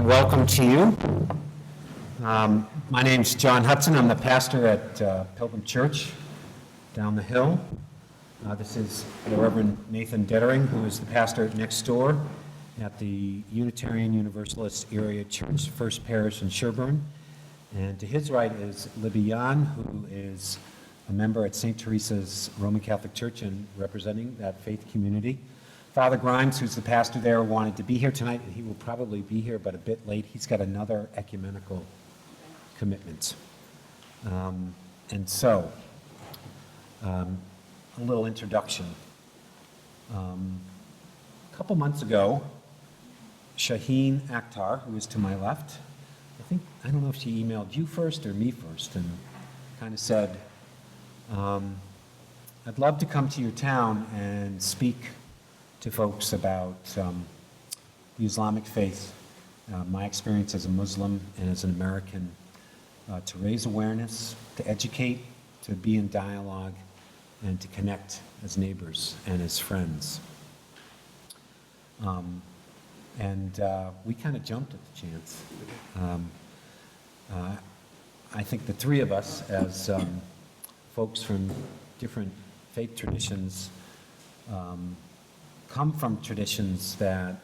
and welcome to you. My name's John Hudson. I'm the pastor at Pilgrim Church down the hill. This is the Reverend Nathan Dettering, who is the pastor next door at the Unitarian Universalist Area Church, First Parish in Sherborn. And to his right is Libby Yan, who is a member at St. Teresa's Roman Catholic Church and representing that faith community. Father Grimes, who's the pastor there, wanted to be here tonight, and he will probably be here, but a bit late. He's got another ecumenical commitment. A little introduction. A couple months ago, Shaheen Akhtar, who is to my left, I don't know if she emailed you first or me first, and kind of said, I'd love to come to your town and speak to folks about the Islamic faith, my experience as a Muslim and as an American, to raise awareness, to educate, to be in dialogue, and to connect as neighbors and as friends. We kind of jumped at the chance. I think the three of us, as folks from different faith traditions, come from traditions that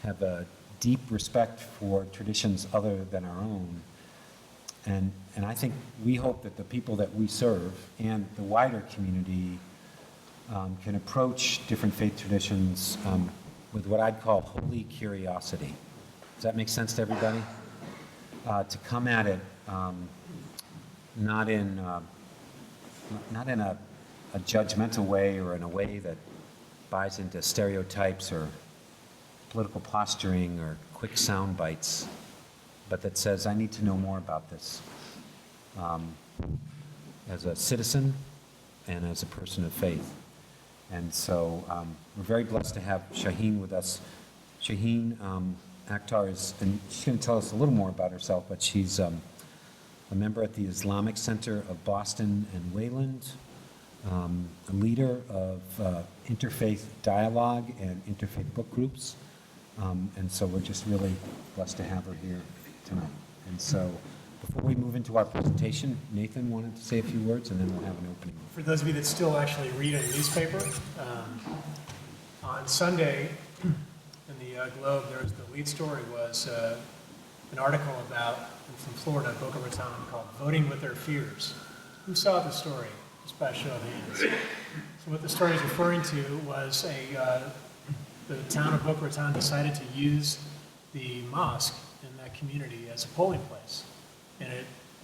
have a deep respect for traditions other than our own. And I think we hope that the people that we serve and the wider community can approach different faith traditions with what I'd call holy curiosity. Does that make sense to everybody? To come at it not in a judgmental way or in a way that buys into stereotypes or political posturing or quick sound bites, but that says, I need to know more about this as a citizen and as a person of faith. And so we're very blessed to have Shaheen with us. Shaheen Akhtar and she's going to tell us a little more about herself, but she's a member at the Islamic Center of Boston and Wayland, a leader of interfaith dialogue and interfaith book groups. And so we're just really blessed to have her here tonight. And so before we move into our presentation, Nathan wanted to say a few words, and then we'll have an opening. For those of you that still actually read a newspaper, on Sunday in the Globe, there was the lead story was an article about, from Florida, Boca Raton, called Voting with Their Fears. Who saw the story? Just by a show of hands. So what the story is referring to was the town of Boca Raton decided to use the mosque in that community as a polling place. And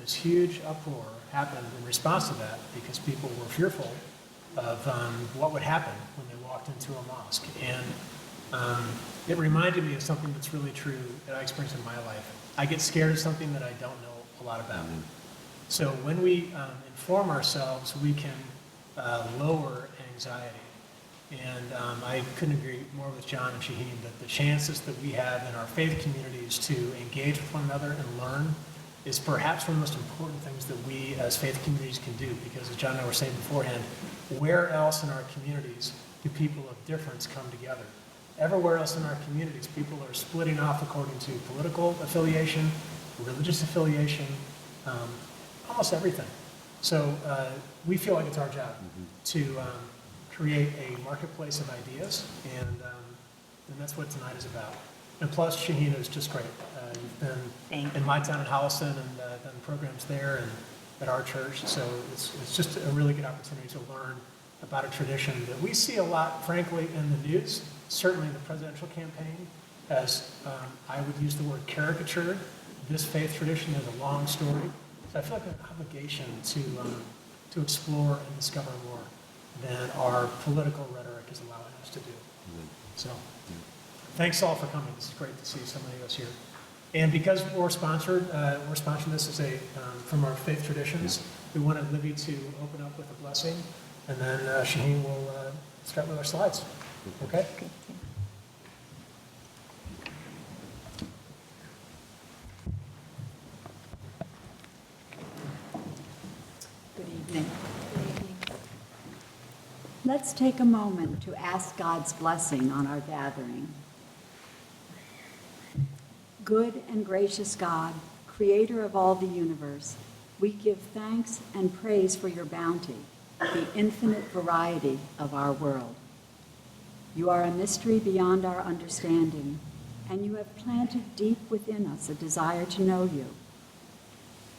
this huge uproar happened in response to that because people were fearful of what would happen when they walked into a mosque. And it reminded me of something that's really true that I experienced in my life. I get scared of something that I don't know a lot about. Mm-hmm. So when we inform ourselves, we can lower anxiety. And I couldn't agree more with John and Shaheen that the chances that we have in our faith communities to engage with one another and learn is perhaps one of the most important things that we as faith communities can do, because as John and I were saying beforehand, where else in our communities do people of difference come together? Everywhere else in our communities, people are splitting off according to political affiliation, religious affiliation, almost everything. So we feel like it's our job to create a marketplace of ideas, and that's what tonight is about. And plus, Shaheen is just great. You've been in my town in Holliston and done programs there and at our church, so it's just a really good opportunity to learn about a tradition that we see a lot, frankly, in the news, certainly in the presidential campaign, as I would use the word caricatured. This faith tradition is a long story, so I feel like an obligation to explore and discover more than our political rhetoric is allowing us to do. So, thanks all for coming. This is great to see so many of us here. And because we're sponsoring this as from our faith traditions, we wanted Libby to open up with a blessing, and then Shaheen will start with our slides. Okay? Good evening. Let's take a moment to ask God's blessing on our gathering. Good and gracious God, creator of all the universe, we give thanks and praise for your bounty, the infinite variety of our world. You are a mystery beyond our understanding, and you have planted deep within us a desire to know you.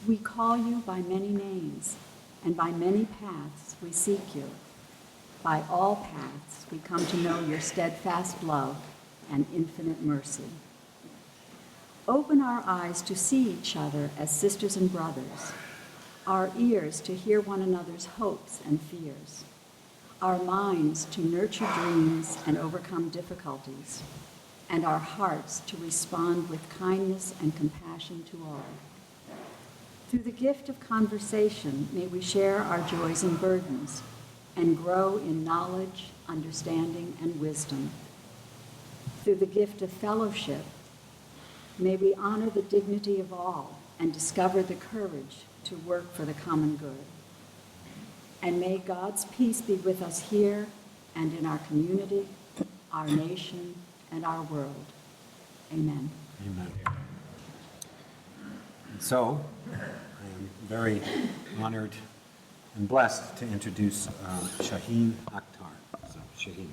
We call you by many names, and by many paths we seek you. By all paths we come to know your steadfast love and infinite mercy. Open our eyes to see each other as sisters and brothers, our ears to hear one another's hopes and fears, our minds to nurture dreams and overcome difficulties, and our hearts to respond with kindness and compassion to all. Through the gift of conversation, may we share our joys and burdens and grow in knowledge, understanding, and wisdom. Through the gift of fellowship, may we honor the dignity of all and discover the courage to work for the common good. And may God's peace be with us here and in our community, our nation, and our world. Amen. Amen. And so, I am very honored and blessed to introduce Shaheen Akhtar. So, Shaheen.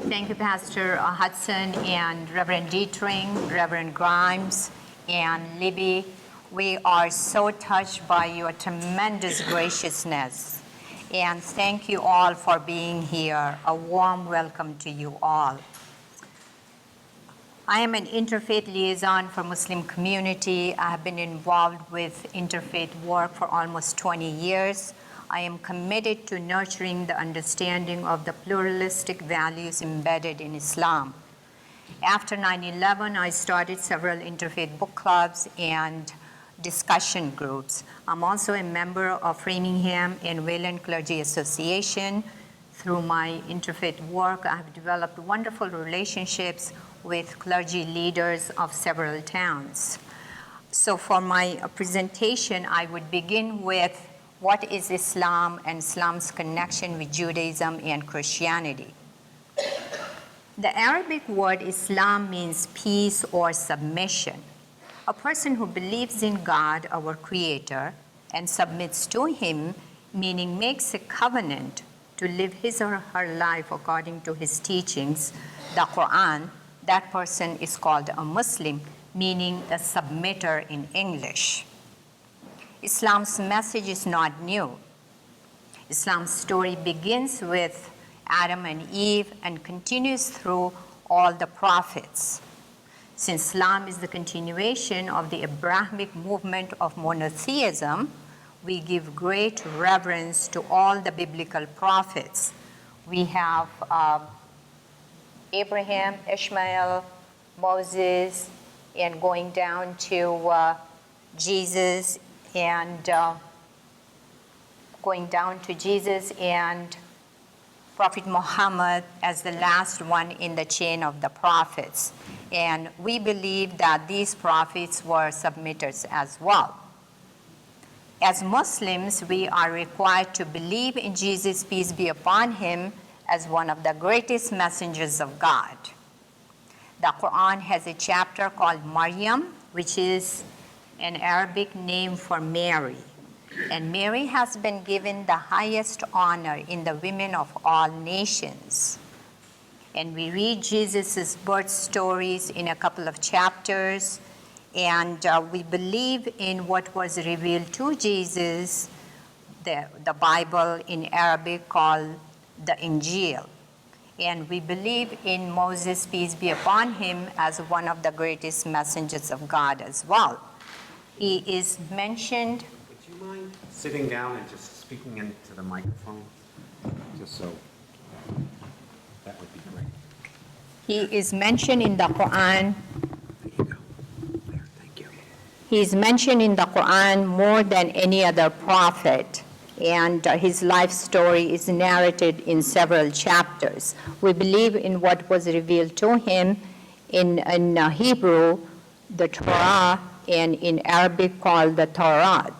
Thank you, Pastor Hudson and Reverend Dietering, Reverend Grimes, and Libby. We are so touched by your tremendous graciousness. And thank you all for being here. A warm welcome to you all. I am an interfaith liaison for Muslim community. I have been involved with interfaith work for almost 20 years. I am committed to nurturing the understanding of the pluralistic values embedded in Islam. After 9/11, I started several interfaith book clubs and discussion groups. I'm also a member of Framingham and Wayland Clergy Association. Through my interfaith work, I have developed wonderful relationships with clergy leaders of several towns. So for my presentation, I would begin with what is Islam and Islam's connection with Judaism and Christianity. The Arabic word Islam means peace or submission. A person who believes in God, our Creator, and submits to Him, meaning makes a covenant to live his or her life according to His teachings, the Quran, that person is called a Muslim, meaning a submitter in English. Islam's message is not new. Islam's story begins with Adam and Eve and continues through all the prophets. Since Islam is the continuation of the Abrahamic movement of monotheism, we give great reverence to all the biblical prophets. We have Abraham, Ishmael, Moses, and going down to Jesus and Prophet Muhammad as the last one in the chain of the prophets. And we believe that these prophets were submitters as well. As Muslims, we are required to believe in Jesus, peace be upon him, as one of the greatest messengers of God. The Quran has a chapter called Maryam, which is an Arabic name for Mary. And Mary has been given the highest honor in the women of all nations. And we read Jesus' birth stories in a couple of chapters, and we believe in what was revealed to Jesus, the Bible in Arabic called the Injil. And we believe in Moses, peace be upon him, as one of the greatest messengers of God as well. He is mentioned. Would you mind sitting down and just speaking into the microphone? Just so, that would be great. He is mentioned in the Quran. There you go. There, thank you. He is mentioned in the Quran more than any other prophet, and his life story is narrated in several chapters. We believe in what was revealed to him in Hebrew, the Torah, and in Arabic called the Torah.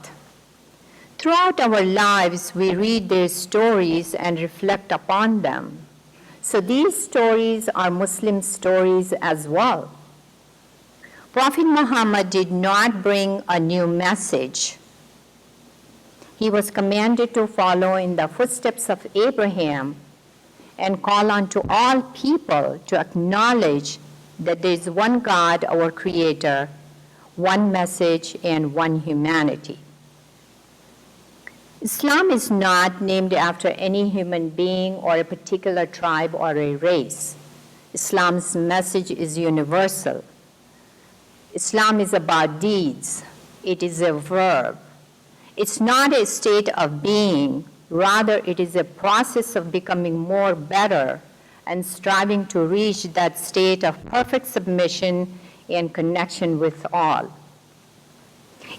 Throughout our lives, we read their stories and reflect upon them. So these stories are Muslim stories as well. Prophet Muhammad did not bring a new message. He was commanded to follow in the footsteps of Abraham and call on to all people to acknowledge that there is one God, our Creator, one message, and one humanity. Islam is not named after any human being or a particular tribe or a race. Islam's message is universal. Islam is about deeds. It is a verb. It's not a state of being. Rather, it is a process of becoming more better and striving to reach that state of perfect submission and connection with all.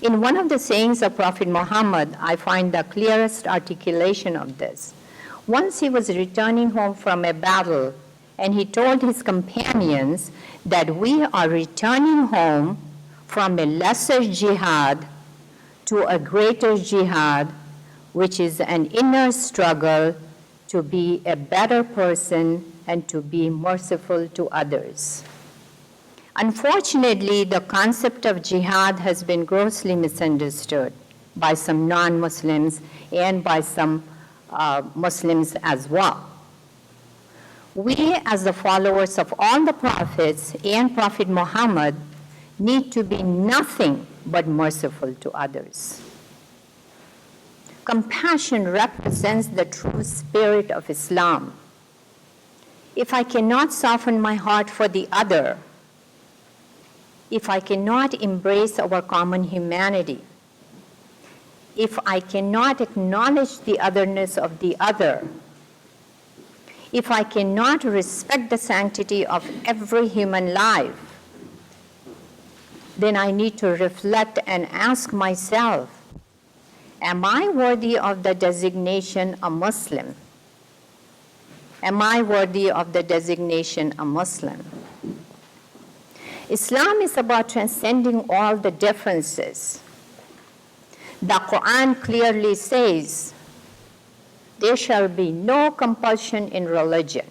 In one of the sayings of Prophet Muhammad, I find the clearest articulation of this. Once he was returning home from a battle, and he told his companions that we are returning home from a lesser jihad to a greater jihad, which is an inner struggle to be a better person and to be merciful to others. Unfortunately, the concept of jihad has been grossly misunderstood by some non-Muslims and by some Muslims as well. We, as the followers of all the prophets and Prophet Muhammad, need to be nothing but merciful to others. Compassion represents the true spirit of Islam. If I cannot soften my heart for the other, if I cannot embrace our common humanity, if I cannot acknowledge the otherness of the other, if I cannot respect the sanctity of every human life, then I need to reflect and ask myself, am I worthy of the designation a Muslim? Am I worthy of the designation a Muslim? Islam is about transcending all the differences. The Quran clearly says, there shall be no compulsion in religion.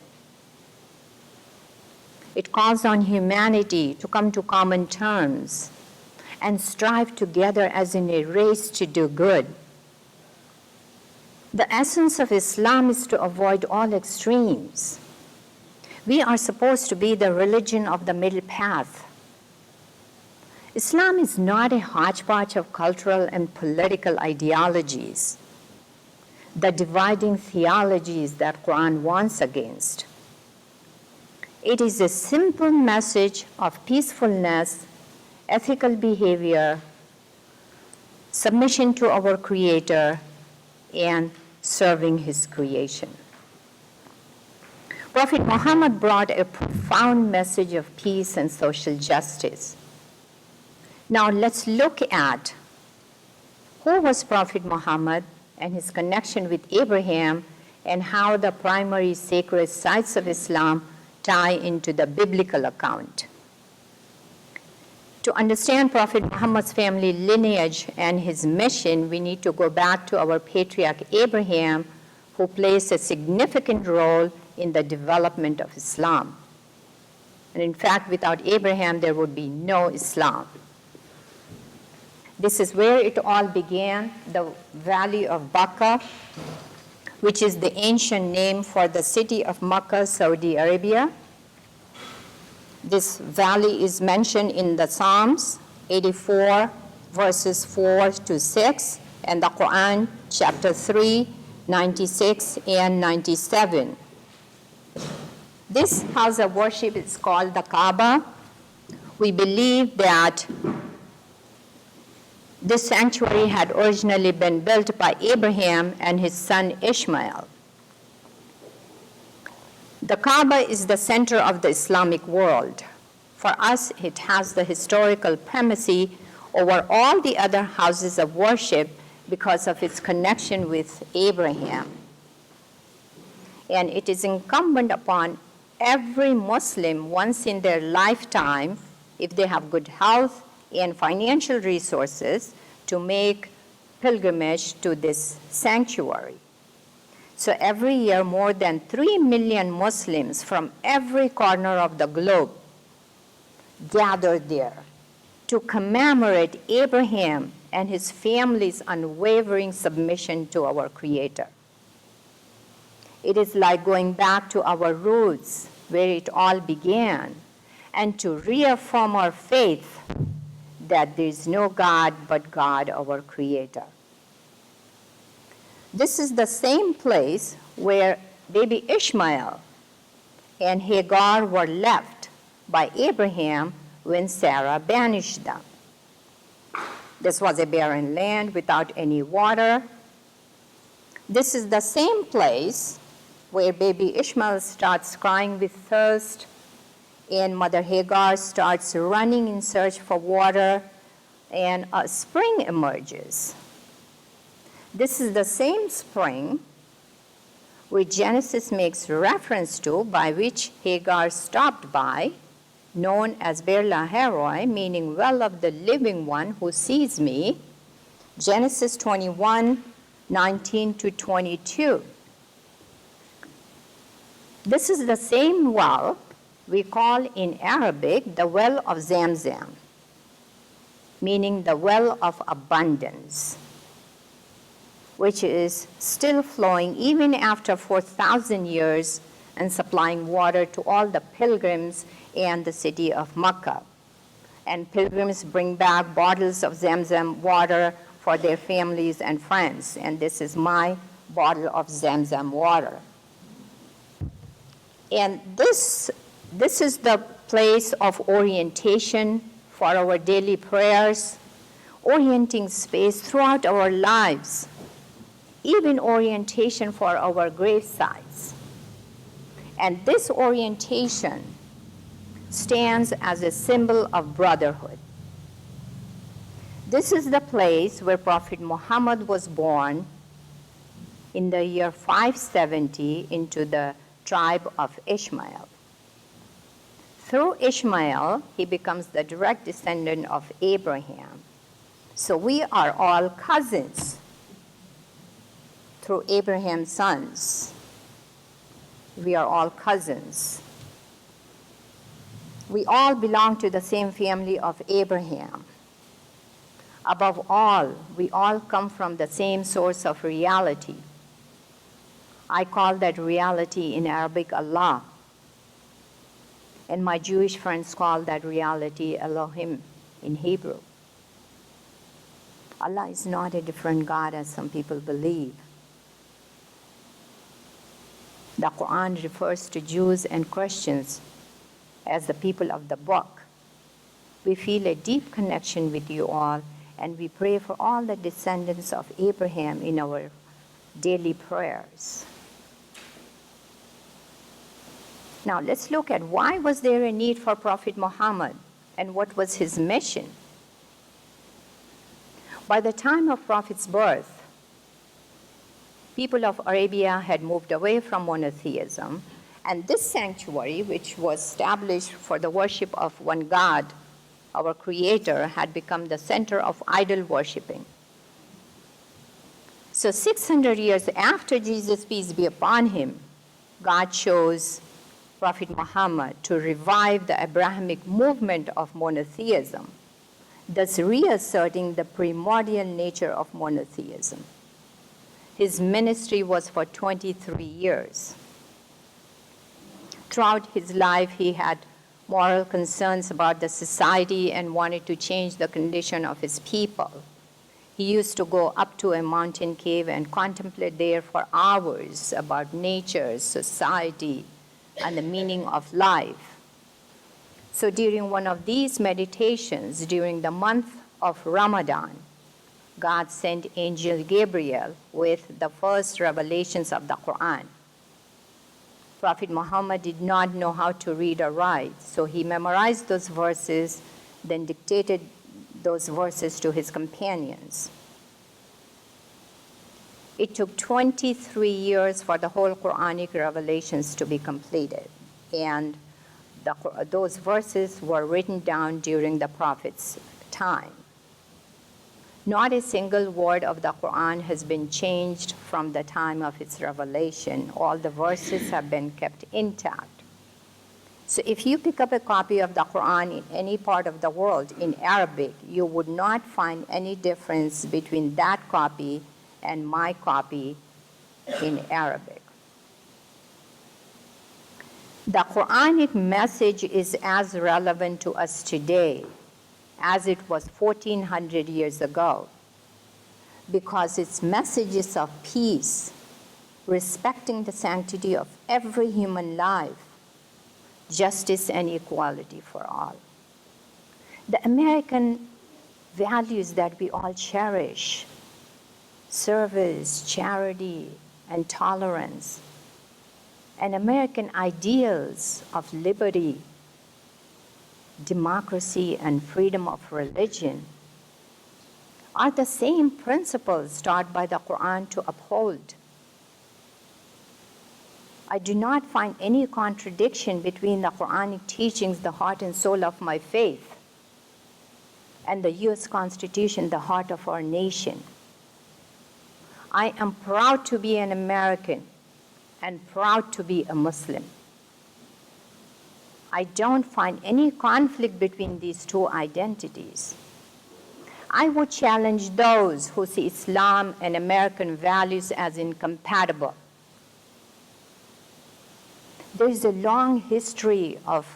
It calls on humanity to come to common terms and strive together as in a race to do good. The essence of Islam is to avoid all extremes. We are supposed to be the religion of the middle path. Islam is not a hodgepodge of cultural and political ideologies, the dividing theologies that Quran warns against. It is a simple message of peacefulness, ethical behavior, submission to our Creator, and serving His creation. Prophet Muhammad brought a profound message of peace and social justice. Now let's look at who was Prophet Muhammad and his connection with Abraham and how the primary sacred sites of Islam tie into the biblical account. To understand Prophet Muhammad's family lineage and his mission, we need to go back to our patriarch Abraham, who plays a significant role in the development of Islam. And in fact, without Abraham, there would be no Islam. This is where it all began, the Valley of Baqa, which is the ancient name for the city of Makkah, Saudi Arabia. This valley is mentioned in the Psalms 84, verses 4 to 6, and the Quran, chapter 3, 96 and 97. This house of worship is called the Kaaba. We believe that this sanctuary had originally been built by Abraham and his son Ishmael. The Kaaba is the center of the Islamic world. For us, it has the historical primacy over all the other houses of worship because of its connection with Abraham. And it is incumbent upon every Muslim once in their lifetime, if they have good health and financial resources, to make pilgrimage to this sanctuary. So every year, more than 3 million Muslims from every corner of the globe gather there to commemorate Abraham and his family's unwavering submission to our Creator. It is like going back to our roots where it all began and to reaffirm our faith that there is no God but God, our Creator. This is the same place where baby Ishmael and Hagar were left by Abraham when Sarah banished them. This was a barren land without any water. This is the same place where baby Ishmael starts crying with thirst, and Mother Hagar starts running in search for water, and a spring emerges. This is the same spring which Genesis makes reference to, by which Hagar stopped by, known as Beer Lahai, meaning well of the living one who sees me, Genesis 21:19 to 22. This is the same well we call in Arabic the well of Zamzam, meaning the well of abundance, which is still flowing even after 4,000 years and supplying water to all the pilgrims and the city of Mecca. And pilgrims bring back bottles of Zamzam water for their families and friends. And this is my bottle of Zamzam water. And this is the place of orientation for our daily prayers, orienting space throughout our lives, even orientation for our gravesites. And this orientation stands as a symbol of brotherhood. This is the place where Prophet Muhammad was born in the year 570 into the tribe of Ishmael. Through Ishmael, he becomes the direct descendant of Abraham. So we are all cousins through Abraham's sons. We are all cousins. We all belong to the same family of Abraham. Above all, we all come from the same source of reality. I call that reality in Arabic Allah. And my Jewish friends call that reality Elohim in Hebrew. Allah is not a different God as some people believe. The Quran refers to Jews and Christians as the people of the book. We feel a deep connection with you all, and we pray for all the descendants of Abraham in our daily prayers. Now let's look at why was there a need for Prophet Muhammad and what was his mission. By the time of Prophet's birth, people of Arabia had moved away from monotheism, and this sanctuary, which was established for the worship of one God, our Creator, had become the center of idol worshiping. So 600 years after Jesus, peace be upon him, God chose Prophet Muhammad to revive the Abrahamic movement of monotheism, thus reasserting the primordial nature of monotheism. His ministry was for 23 years. Throughout his life, he had moral concerns about the society and wanted to change the condition of his people. He used to go up to a mountain cave and contemplate there for hours about nature, society, and the meaning of life. So during one of these meditations, during the month of Ramadan, God sent Angel Gabriel with the first revelations of the Quran. Prophet Muhammad did not know how to read or write, so he memorized those verses, then dictated those verses to his companions. It took 23 years for the whole Quranic revelations to be completed, and those verses were written down during the Prophet's time. Not a single word of the Quran has been changed from the time of its revelation. All the verses have been kept intact. So if you pick up a copy of the Quran in any part of the world in Arabic, you would not find any difference between that copy and my copy in Arabic. The Quranic message is as relevant to us today as it was 1400 years ago, because its messages of peace, respecting the sanctity of every human life, justice and equality for all. The American values that we all cherish, service, charity, and tolerance, and American ideals of liberty, democracy, and freedom of religion are the same principles taught by the Quran to uphold. I do not find any contradiction between the Quranic teachings, the heart and soul of my faith, and the U.S. Constitution, the heart of our nation. I am proud to be an American and proud to be a Muslim. I don't find any conflict between these two identities. I would challenge those who see Islam and American values as incompatible. There is a long history of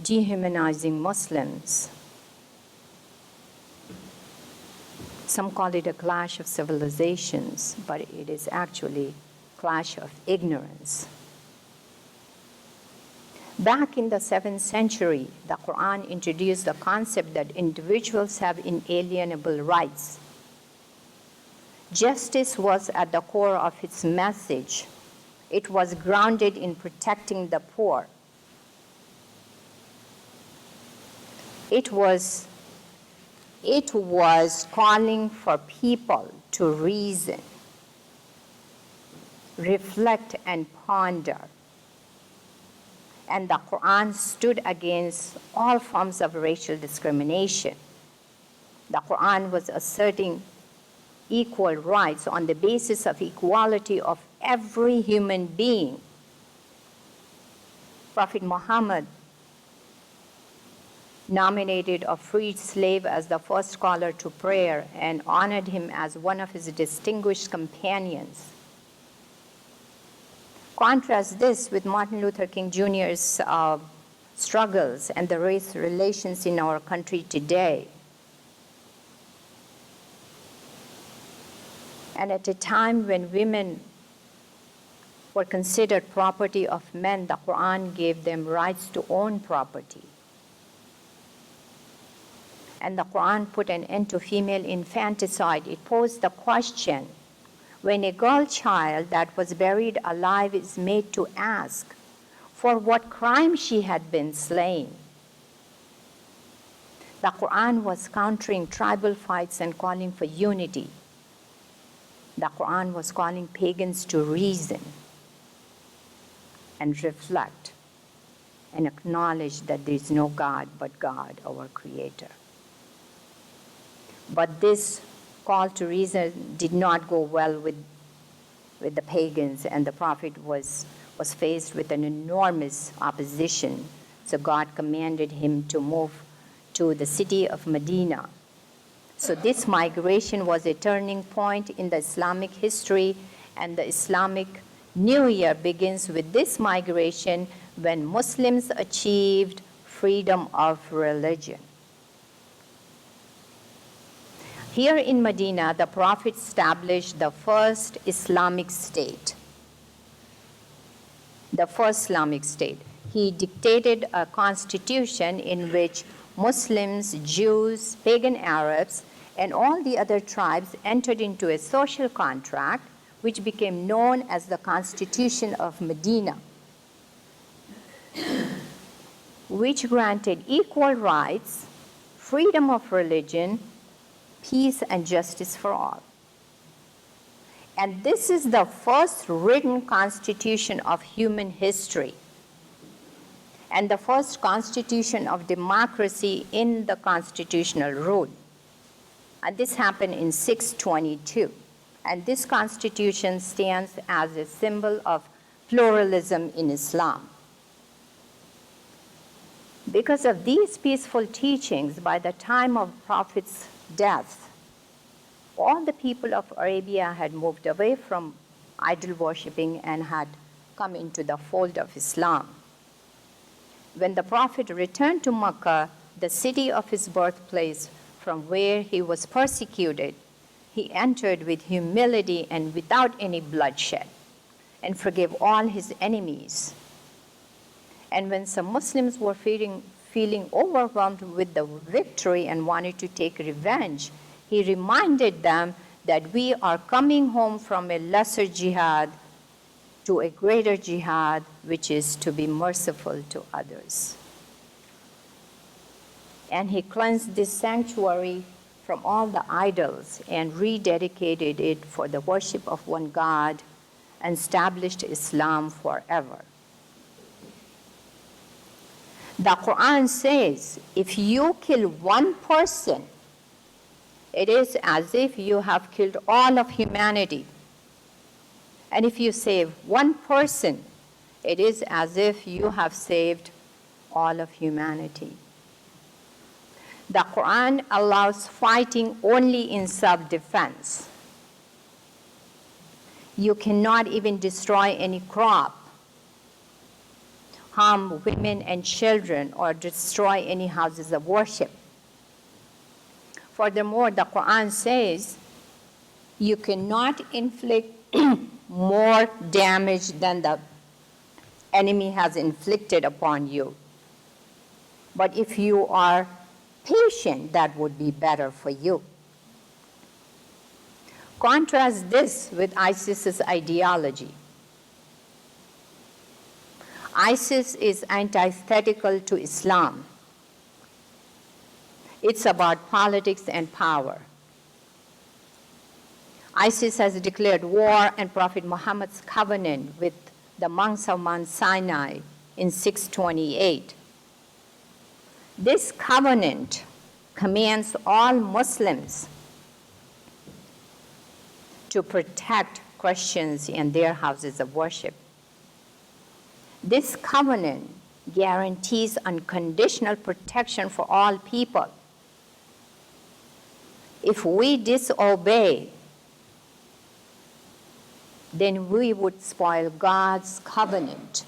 dehumanizing Muslims. Some call it a clash of civilizations, but it is actually a clash of ignorance. Back in the 7th century, the Quran introduced the concept that individuals have inalienable rights. Justice was at the core of its message. It was grounded in protecting the poor. It was calling for people to reason, reflect, and ponder. And the Quran stood against all forms of racial discrimination. The Quran was asserting equal rights on the basis of equality of every human being. Prophet Muhammad nominated a freed slave as the first scholar to prayer and honored him as one of his distinguished companions. Contrast this with Martin Luther King Jr.'s struggles and the race relations in our country today. And at a time when women were considered property of men, the Quran gave them rights to own property. And the Quran put an end to female infanticide. It posed the question, when a girl child that was buried alive is made to ask for what crime she had been slain. The Quran was countering tribal fights and calling for unity. The Quran was calling pagans to reason and reflect and acknowledge that there is no God but God, our Creator. But this call to reason did not go well with the pagans, and the prophet was faced with an enormous opposition. So God commanded him to move to the city of Medina. So this migration was a turning point in the Islamic history, and the Islamic New Year begins with this migration when Muslims achieved freedom of religion. Here in Medina, the Prophet established the first Islamic state. The first Islamic state. He dictated a constitution in which Muslims, Jews, pagan Arabs, and all the other tribes entered into a social contract which became known as the Constitution of Medina, which granted equal rights, freedom of religion, peace and justice for all. And this is the first written constitution of human history, and the first constitution of democracy in the constitutional rule. And this happened in 622. And this constitution stands as a symbol of pluralism in Islam. Because of these peaceful teachings, by the time of Prophet's death, all the people of Arabia had moved away from idol worshipping and had come into the fold of Islam. When the Prophet returned to Mecca, the city of his birthplace, from where he was persecuted, he entered with humility and without any bloodshed, and forgave all his enemies. And when some Muslims were feeling overwhelmed with the victory and wanted to take revenge, he reminded them that we are coming home from a lesser jihad to a greater jihad, which is to be merciful to others. And he cleansed this sanctuary from all the idols and rededicated it for the worship of one God and established Islam forever. The Quran says, if you kill one person, it is as if you have killed all of humanity. And if you save one person, it is as if you have saved all of humanity. The Quran allows fighting only in self-defense. You cannot even destroy any crop, harm women and children, or destroy any houses of worship. Furthermore, the Quran says you cannot inflict more damage than the enemy has inflicted upon you. But if you are patient, that would be better for you. Contrast this with ISIS's ideology. ISIS is antithetical to Islam. It's about politics and power. ISIS has declared war on Prophet Muhammad's covenant with the monks of Mount Sinai in 628. This covenant commands all Muslims to protect Christians and their houses of worship. This covenant guarantees unconditional protection for all people. If we disobey, then we would spoil God's covenant.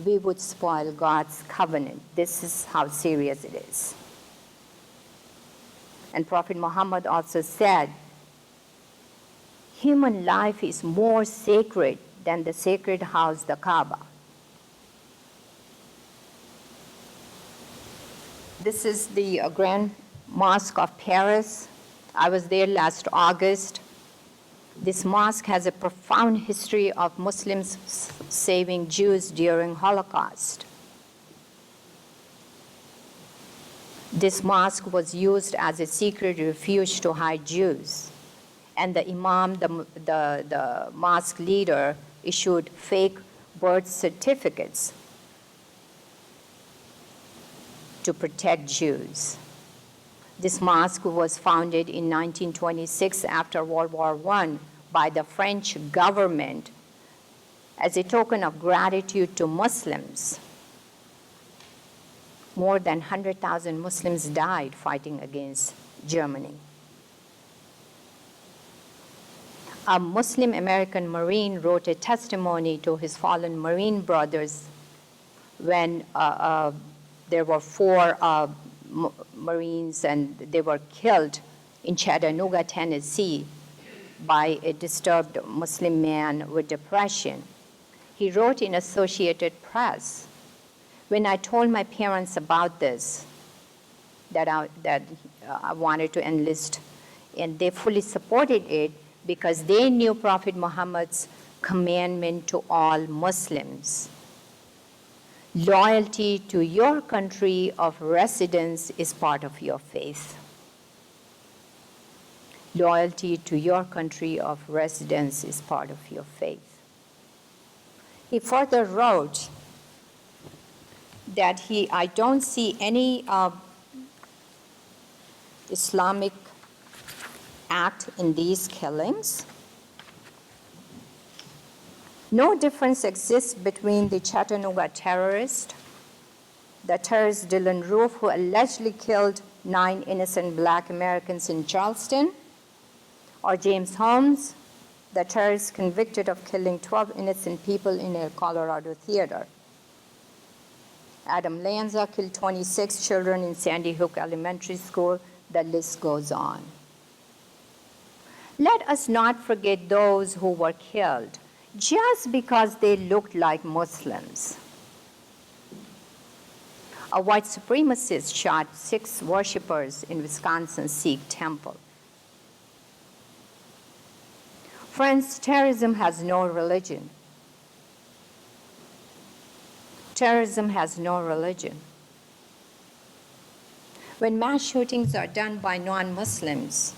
We would spoil God's covenant. This is how serious it is. And Prophet Muhammad also said, human life is more sacred than the sacred house, the Kaaba. This is the Grand Mosque of Paris. I was there last August. This mosque has a profound history of Muslims saving Jews during Holocaust. This mosque was used as a secret refuge to hide Jews. And the imam, the mosque leader, issued fake birth certificates to protect Jews. This mosque was founded in 1926 after World War I by the French government as a token of gratitude to Muslims. More than 100,000 Muslims died fighting against Germany. A Muslim American Marine wrote a testimony to his fallen Marine brothers when there were 4 Marines and they were killed in Chattanooga, Tennessee by a disturbed Muslim man with depression. He wrote in Associated Press, when I told my parents about this, that I wanted to enlist, and they fully supported it because they knew Prophet Muhammad's commandment to all Muslims. Loyalty to your country of residence is part of your faith. Loyalty to your country of residence is part of your faith. He further wrote that I don't see any Islamic act in these killings. No difference exists between the Chattanooga terrorist, the terrorist Dylann Roof, who allegedly killed 9 innocent Black Americans in Charleston, or James Holmes, the terrorist convicted of killing 12 innocent people in a Colorado theater. Adam Lanza killed 26 children in Sandy Hook Elementary School. The list goes on. Let us not forget those who were killed just because they looked like Muslims. A white supremacist shot 6 worshipers in Wisconsin's Sikh temple. Friends, terrorism has no religion. Terrorism has no religion. When mass shootings are done by non-Muslims,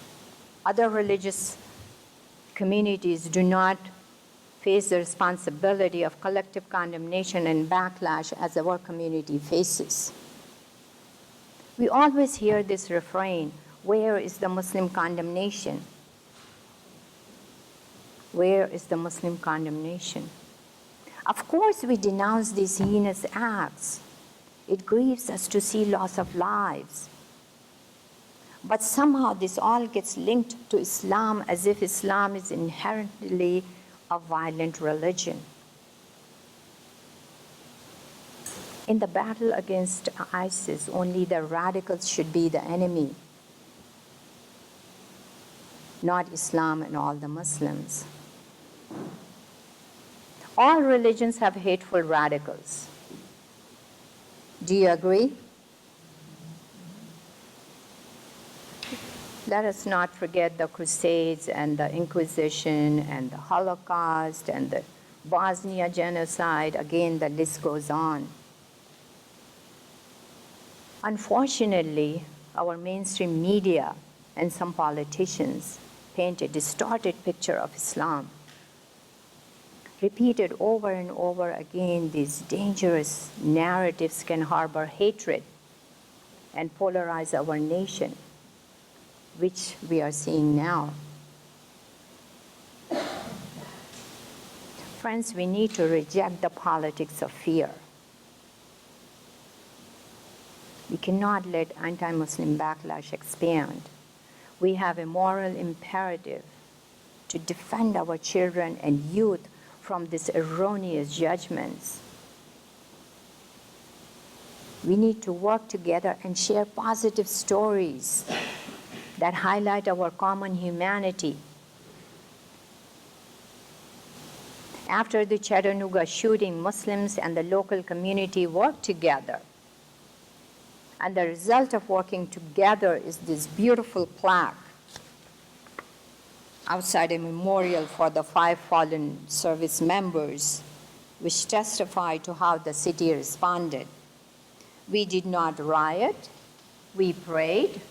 other religious communities do not face the responsibility of collective condemnation and backlash as our community faces. We always hear this refrain, where is the Muslim condemnation? Where is the Muslim condemnation? Of course, we denounce these heinous acts. It grieves us to see loss of lives. But somehow this all gets linked to Islam as if Islam is inherently a violent religion. In the battle against ISIS, only the radicals should be the enemy, not Islam and all the Muslims. All religions have hateful radicals. Do you agree? Let us not forget the Crusades and the Inquisition and the Holocaust and the Bosnia genocide. Again, the list goes on. Unfortunately, our mainstream media and some politicians paint a distorted picture of Islam. Repeated over and over again, these dangerous narratives can harbor hatred and polarize our nation, which we are seeing now. Friends, we need to reject the politics of fear. We cannot let anti-Muslim backlash expand. We have a moral imperative to defend our children and youth from these erroneous judgments. We need to work together and share positive stories that highlight our common humanity. After the Chattanooga shooting, Muslims and the local community worked together. And the result of working together is this beautiful plaque outside a memorial for the 5 fallen service members, which testify to how the city responded. We did not riot, we prayed.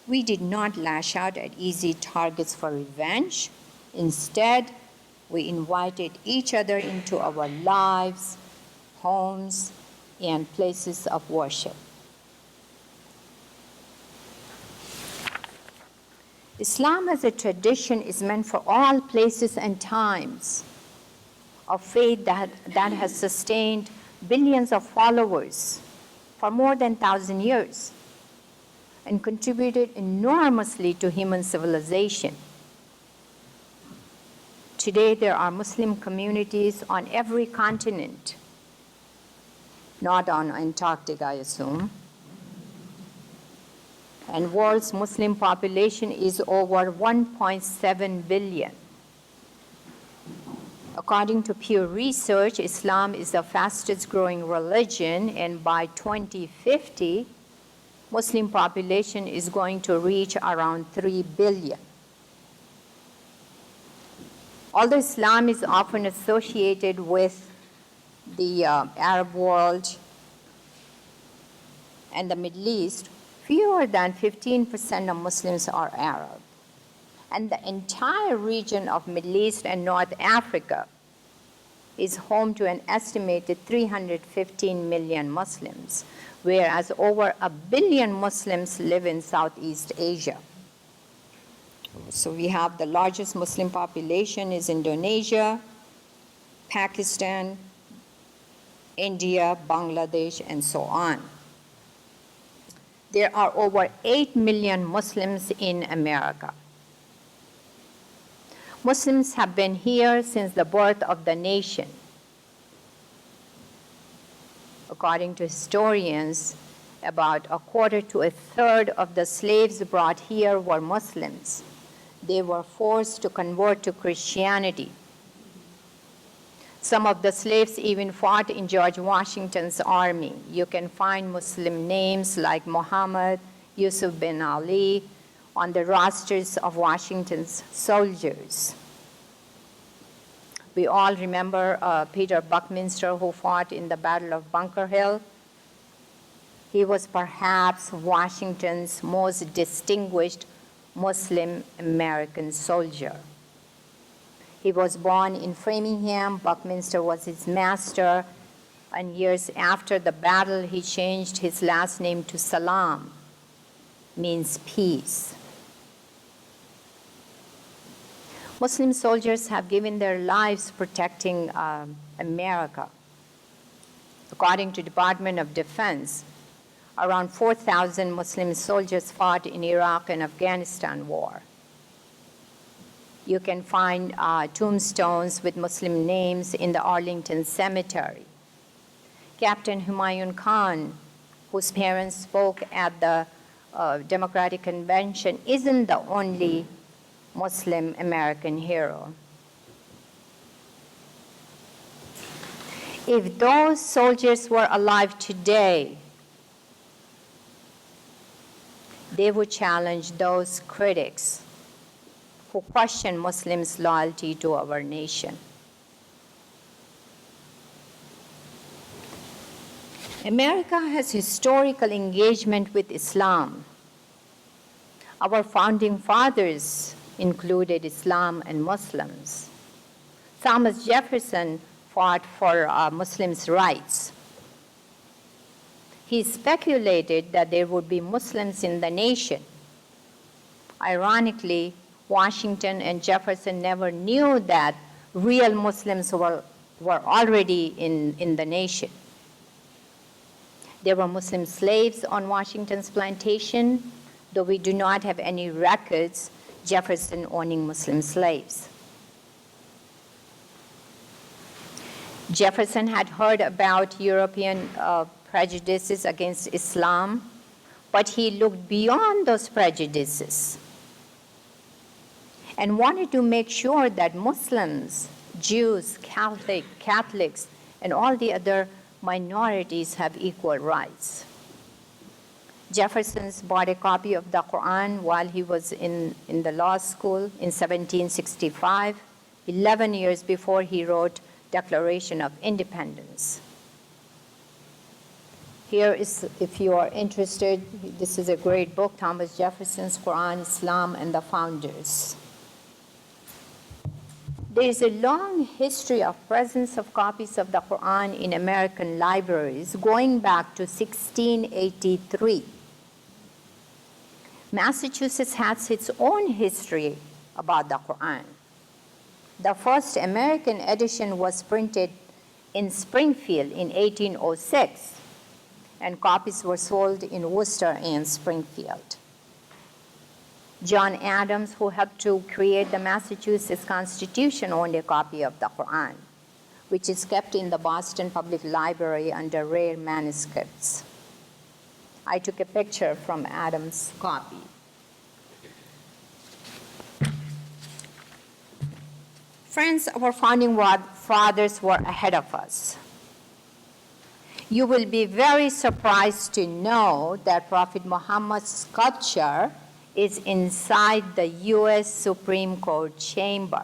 We did not lash out at easy targets for revenge. Instead, we invited each other into our lives, homes, and places of worship. Islam as a tradition is meant for all places and times, a faith that has sustained billions of followers for more than 1,000 years and contributed enormously to human civilization. Today, there are Muslim communities on every continent, not on Antarctica, I assume. And world's Muslim population is over 1.7 billion. According to Pew Research, Islam is the fastest growing religion, and by 2050, Muslim population is going to reach around 3 billion. Although Islam is often associated with the Arab world and the Middle East, fewer than 15% of Muslims are Arab. And the entire region of Middle East and North Africa is home to an estimated 315 million Muslims, whereas over 1 billion Muslims live in Southeast Asia. So we have the largest Muslim population is Indonesia, Pakistan, India, Bangladesh, and so on. There are over 8 million Muslims in America. Muslims have been here since the birth of the nation. According to historians, about a quarter to a third of the slaves brought here were Muslims. They were forced to convert to Christianity. Some of the slaves even fought in George Washington's army. You can find Muslim names like Muhammad, Yusuf bin Ali on the rosters of Washington's soldiers. We all remember Peter Buckminster, who fought in the Battle of Bunker Hill. He was perhaps Washington's most distinguished Muslim American soldier. He was born in Framingham. Buckminster was his master. And years after the battle, he changed his last name to Salam, means peace. Muslim soldiers have given their lives protecting America. According to Department of Defense, around 4,000 Muslim soldiers fought in Iraq and Afghanistan war. You can find tombstones with Muslim names in the Arlington Cemetery. Captain Humayun Khan, whose parents spoke at the Democratic Convention, isn't the only Muslim American hero. If those soldiers were alive today, they would challenge those critics who question Muslims' loyalty to our nation. America has historical engagement with Islam. Our founding fathers included Islam and Muslims. Thomas Jefferson fought for Muslims' rights. He speculated that there would be Muslims in the nation. Ironically, Washington and Jefferson never knew that real Muslims were already in the nation. There were Muslim slaves on Washington's plantation, though we do not have any records Jefferson owning Muslim slaves. Jefferson had heard about European prejudices against Islam, but he looked beyond those prejudices and wanted to make sure that Muslims, Jews, Catholics, and all the other minorities have equal rights. Jefferson bought a copy of the Quran while he was in the law school in 1765, 11 years before he wrote Declaration of Independence. Here is, if you are interested, this is a great book, Thomas Jefferson's Quran, Islam, and the Founders. There is a long history of presence of copies of the Quran in American libraries going back to 1683. Massachusetts has its own history about the Quran. The first American edition was printed in Springfield in 1806, and copies were sold in Worcester and Springfield. John Adams, who helped to create the Massachusetts Constitution, owned a copy of the Quran, which is kept in the Boston Public Library under rare manuscripts. I took a picture from Adams' copy. Friends, our founding fathers were ahead of us. You will be very surprised to know that Prophet Muhammad's sculpture is inside the U.S. Supreme Court chamber.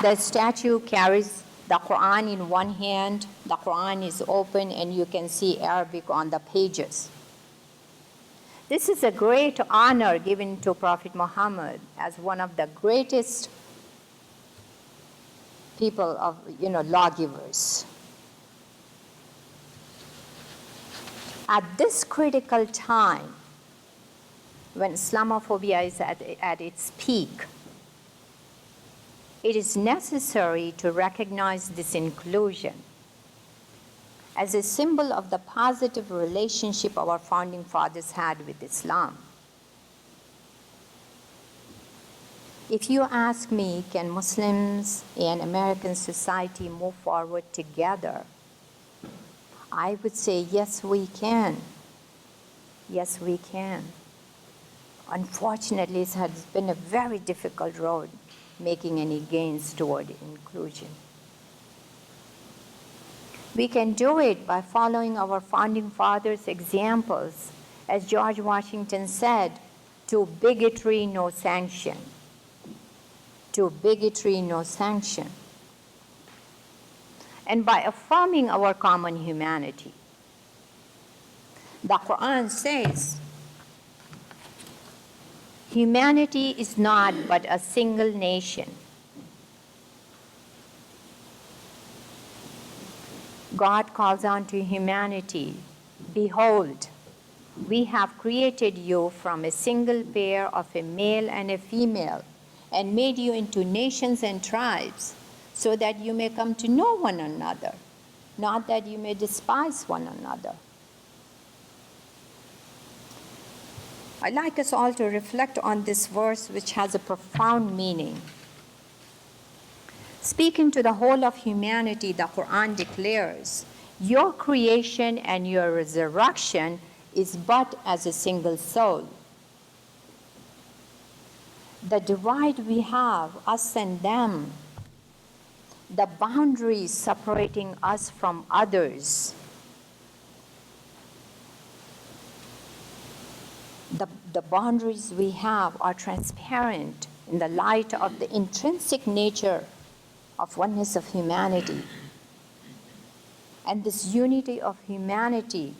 The statue carries the Quran in one hand. The Quran is open, and you can see Arabic on the pages. This is a great honor given to Prophet Muhammad as one of the greatest people of, lawgivers. At this critical time, when Islamophobia is at its peak, it is necessary to recognize this inclusion as a symbol of the positive relationship our founding fathers had with Islam. If you ask me, can Muslims and American society move forward together? I would say, yes, we can. Yes, we can. Unfortunately, it has been a very difficult road making any gains toward inclusion. We can do it by following our founding fathers' examples. As George Washington said, to bigotry, no sanction. To bigotry, no sanction. And by affirming our common humanity. The Quran says, humanity is not but a single nation. God calls on to humanity, behold, we have created you from a single pair of a male and a female, and made you into nations and tribes, so that you may come to know one another, not that you may despise one another. I'd like us all to reflect on this verse, which has a profound meaning. Speaking to the whole of humanity, the Quran declares, your creation and your resurrection is but as a single soul. The divide we have, us and them, the boundaries separating us from others, the boundaries we have are transparent in the light of the intrinsic nature of oneness of humanity. And this unity of humanity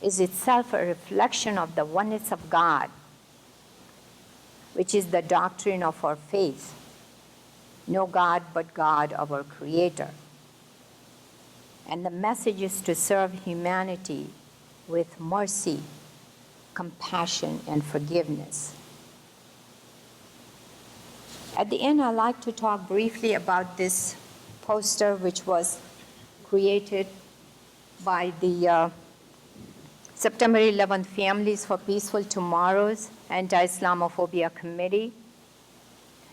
is itself a reflection of the oneness of God, which is the doctrine of our faith. No God but God, our Creator. And the message is to serve humanity with mercy, compassion, and forgiveness. At the end, I'd like to talk briefly about this poster, which was created by the September 11th Families for Peaceful Tomorrows Anti-Islamophobia Committee.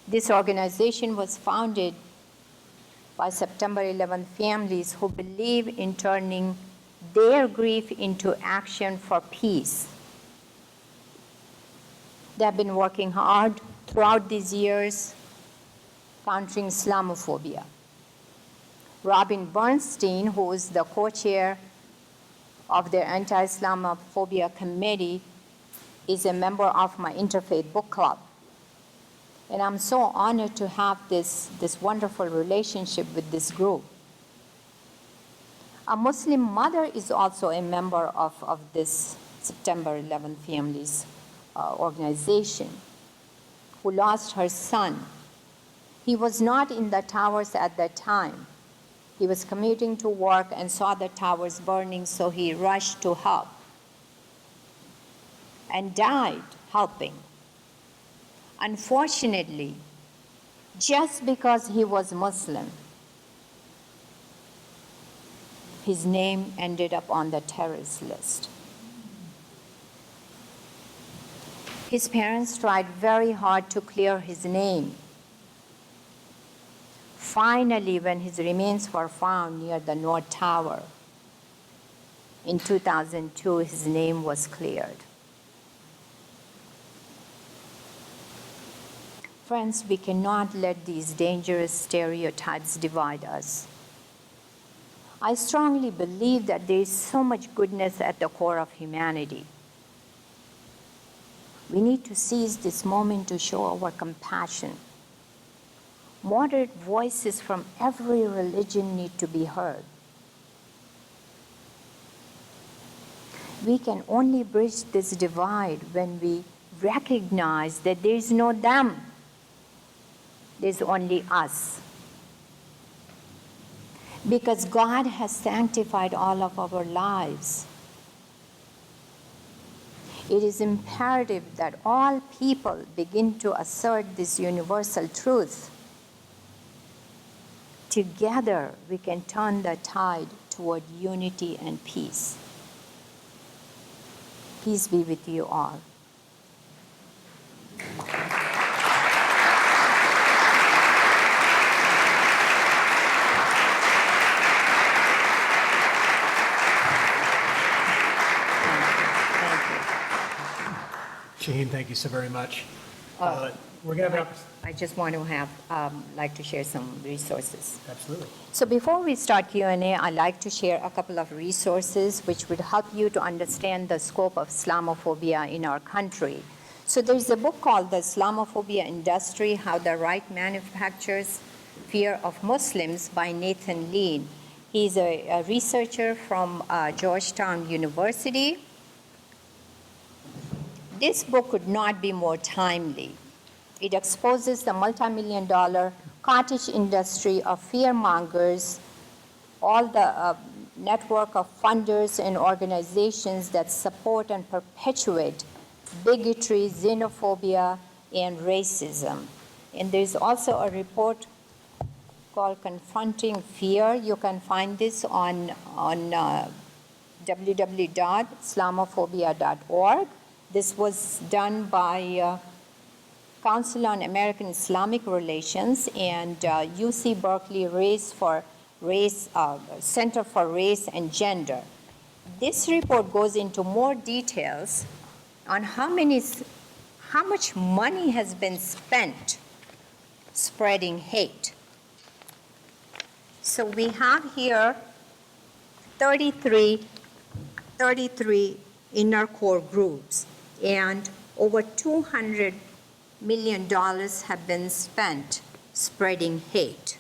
This organization was founded by September 11th families who believe in turning their grief into action for peace. They have been working hard throughout these years countering Islamophobia. Robin Bernstein, who is the co-chair of their anti-Islamophobia committee, is a member of my Interfaith Book Club. And I'm so honored to have this wonderful relationship with this group. A Muslim mother is also a member of this September 11th Families organization, who lost her son. He was not in the towers at that time. He was commuting to work and saw the towers burning, so he rushed to help and died helping. Unfortunately, just because he was Muslim, his name ended up on the terrorist list. His parents tried very hard to clear his name. Finally, when his remains were found near the North Tower in 2002, his name was cleared. Friends, we cannot let these dangerous stereotypes divide us. I strongly believe that there is so much goodness at the core of humanity. We need to seize this moment to show our compassion. Moderate voices from every religion need to be heard. We can only bridge this divide when we recognize that there is no them. There's only us. Because God has sanctified all of our lives. It is imperative that all people begin to assert this universal truth. Together, we can turn the tide toward unity and peace. Peace be with you all. Shaheen, thank you so very much. We're going to have I just want to like to share some resources. absolutely. So before we start Q&A, I'd like to share a couple of resources which would help you to understand the scope of Islamophobia in our country. So there's a book called The Islamophobia Industry, How the Right Manufactures Fear of Muslims by Nathan Lean. He's a researcher from Georgetown University. This book could not be more timely. It exposes the multi-million-dollar cottage industry of fear-mongers, all the network of funders and organizations that support and perpetuate bigotry, xenophobia, and racism. And there's also a report called Confronting Fear. You can find this on www.islamophobia.org. This was done by Council on American Islamic Relations and UC Berkeley Center for Race and Gender. This report goes into more details on how much money has been spent spreading hate. So we have here 33 inner core groups, and over $200 million have been spent spreading hate.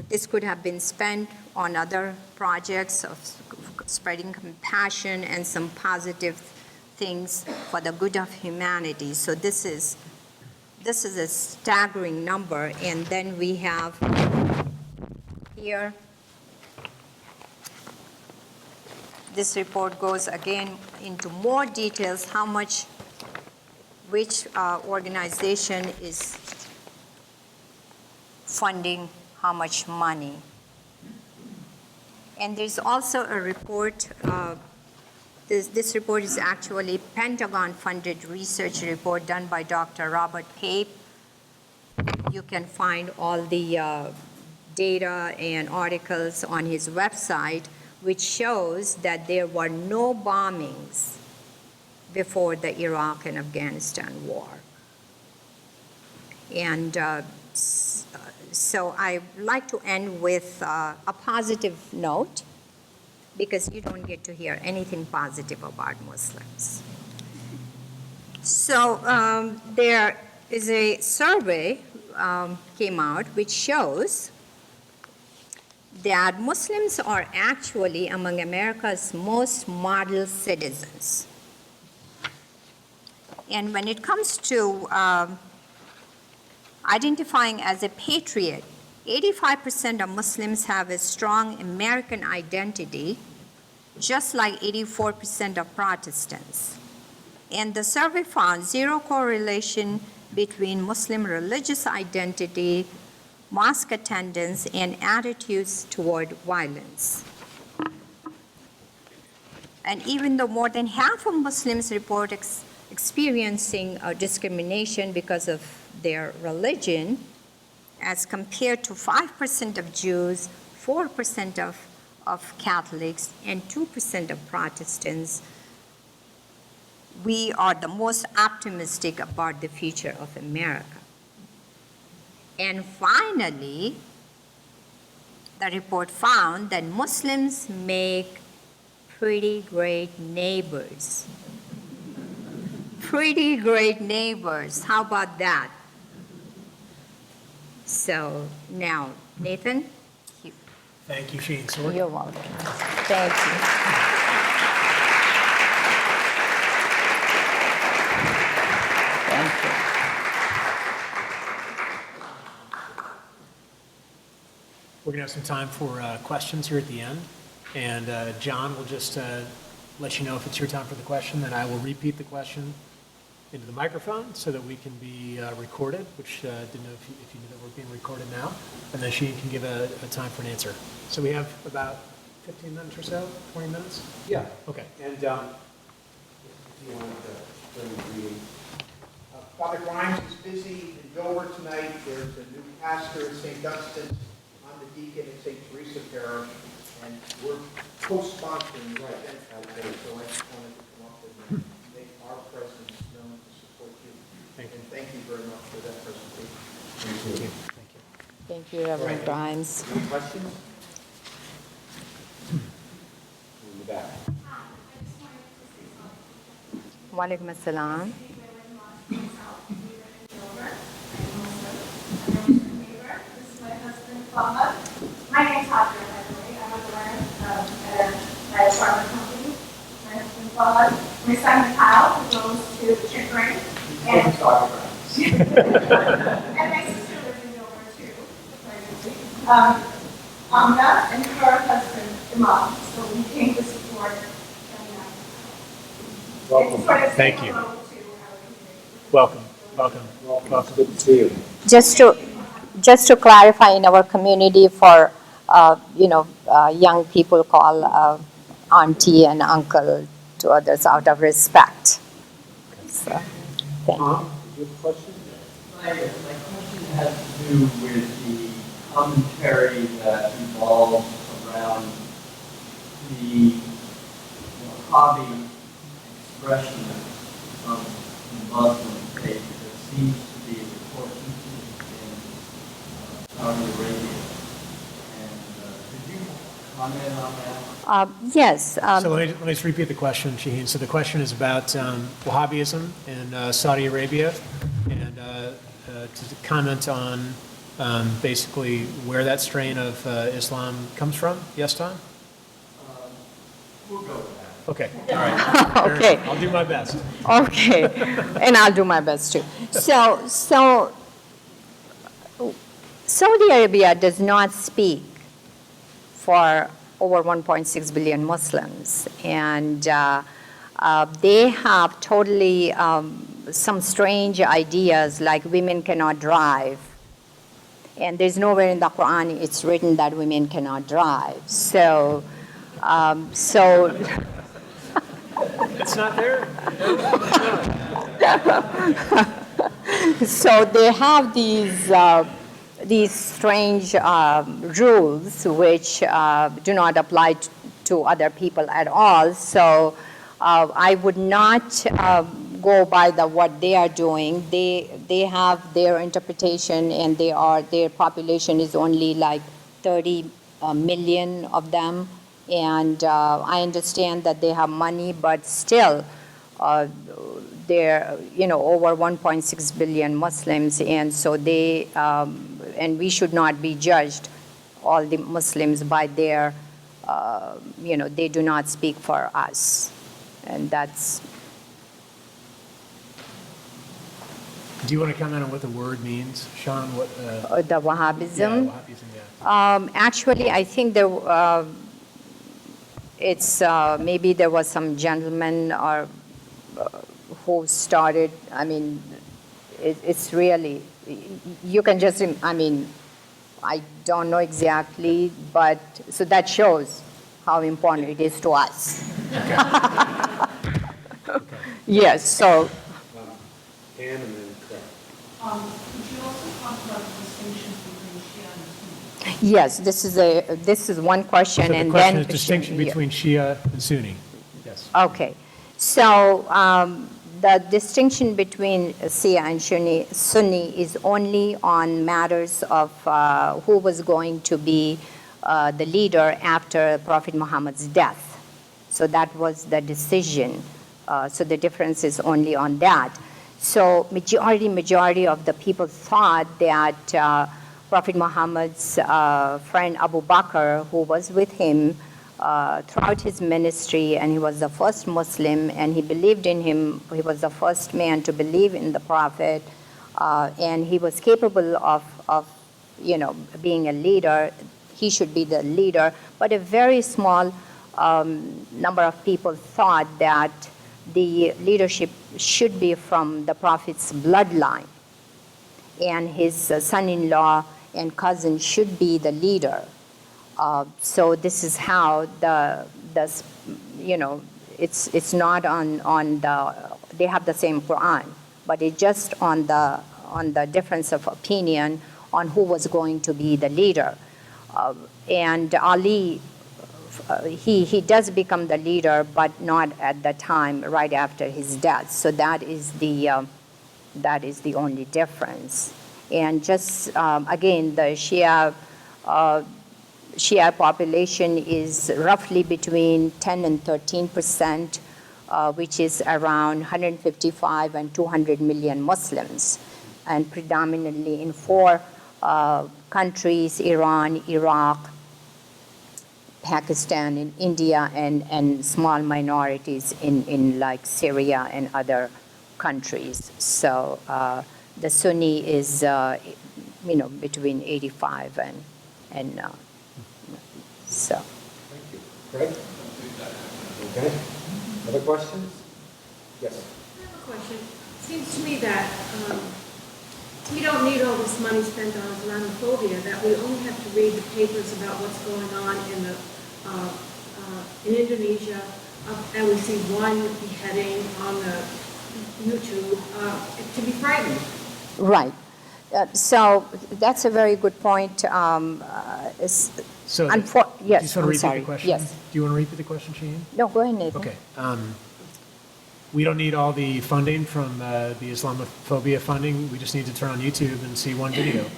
This could have been spent on other projects of spreading compassion and some positive things for the good of humanity. So this is a staggering number. And then we have here, this report goes again into more details how much which organization is funding how much money. And there's also a report, this report is actually Pentagon-funded research report done by Dr. Robert Pape. You can find all the data and articles on his website, which shows that there were no bombings before the Iraq and Afghanistan war. And so I'd like to end with a positive note, because you don't get to hear anything positive about Muslims. So there is a survey came out which shows that Muslims are actually among America's most model citizens. And when it comes to identifying as a patriot, 85% of Muslims have a strong American identity, just like 84% of Protestants. And the survey found zero correlation between Muslim religious identity, mosque attendance, and attitudes toward violence. And even though more than half of Muslims report experiencing discrimination because of their religion, as compared to 5% of Jews, 4% of Catholics, and 2% of Protestants, we are the most optimistic about the future of America. And finally, the report found that Muslims make pretty great neighbors. Pretty great neighbors. How about that? So now, Nathan, Thank you, Shaheen. So you're welcome. Thank you. Thank you. we're going to have some time for questions here at the end. And John will just let you know if it's your time for the question, then I will repeat the question into the microphone so that we can be recorded, which didn't know if you knew that we're being recorded now, and then she can give a time for an answer. So we have about 15 minutes or so, 20 minutes? Yeah. Okay. And if you wanted to bring the reading. Father Grimes is busy in Dover tonight. There's a new pastor at St. Dunstan's. I'm the deacon at St. Teresa Parish, and we're co-sponsoring the event that day, so I just wanted to come up and make our presence known to support you. Thank you. And thank you very much for that presentation. Thank you. Thank you, Reverend Grimes. Any questions? In the back. Walaikum assalam. This is my husband, Fahad. My name's Hadra, by the way. I'm a learner at a Charlotte company. My husband, Fahad. My son, Kyle, who goes to Chickering. And my sister lives in Dover, too. Amna and her husband, Imam. So we came to support them. Welcome. Thank you. Welcome. Welcome. Good to see you. Just to clarify, in our community, for young people call auntie and uncle to others out of respect. So, thank you. Tom, do you have a question? My question has to do with the commentary that evolves around the hobby expression of the Muslim faith that seems to be important in Saudi Arabia. And could you comment on that? Yes. So let me just repeat the question, Shaheen. So the question is about Wahhabism in Saudi Arabia, and to comment on basically where that strain of Islam comes from. Yes, Tom? We'll go with that. Okay, all right. Fair Okay. enough. I'll do my best. Okay, and I'll do my best too. So Saudi Arabia does not speak for over 1.6 billion Muslims, and they have totally some strange ideas, like women cannot drive, and there's nowhere in the Quran it's written that women cannot drive. So. It's not there? So they have these strange rules which do not apply to other people at all. So I would not go by what they are doing. They have their interpretation, and their population is only like 30 million of them. And I understand that they have money, but still, they're over 1.6 billion Muslims, and so they and we should not be judged, all the Muslims, by their they do not speak for us, and that's. Do you want to comment on what the word means, Sean? What The Wahhabism. Yeah, Wahhabism, yeah. Actually, I think it's maybe there was some gentleman or who started. I mean, it's really, you can just, I mean, I don't know exactly, but so that shows how important it is to us. Yes, so. Ann and then Claire. Could you also talk about the distinction between Shia and Sunni? Yes, this is one question, So the and question then is distinction between Shia and Sunni. Yes. Okay, so the distinction between Shia and Sunni is only on matters of who was going to be the leader after Prophet Muhammad's death. So that was the decision. So the difference is only on that. So majority of the people thought that Prophet Muhammad's friend Abu Bakr, who was with him throughout his ministry, and he was the first Muslim, and he believed in him. He was the first man to believe in the Prophet, and he was capable of being a leader. He should be the leader, but a very small number of people thought that the leadership should be from the Prophet's bloodline, and his son-in-law and cousin should be the leader. So this is how it's not on the, they have the same Quran, but it's just on the difference of opinion on who was going to be the leader. And Ali, he does become the leader, but not at the time, right after his death. So that is the only difference. And just, again, the Shia population is roughly between 10 and 13%, which is around 155 and 200 million Muslims, and predominantly in 4 countries: Iran, Iraq, Pakistan, and India, and small minorities in like Syria and other countries. So the Sunni is, between 85 and so. Thank you. Greg? Okay. Other questions? Yes. I have a question. Seems to me that we don't need all this money spent on Islamophobia, that we only have to read the papers about what's going on in Indonesia, and we see one beheading on the YouTube, to be frightened. Right. So that's a very good point. So, Yes, do you just want to I'm repeat sorry. the question? Yes. Do you want to repeat the question, Shaheen? No, go ahead, Nathan. Okay. We don't need all the funding from the Islamophobia funding. We just need to turn on YouTube and see one video,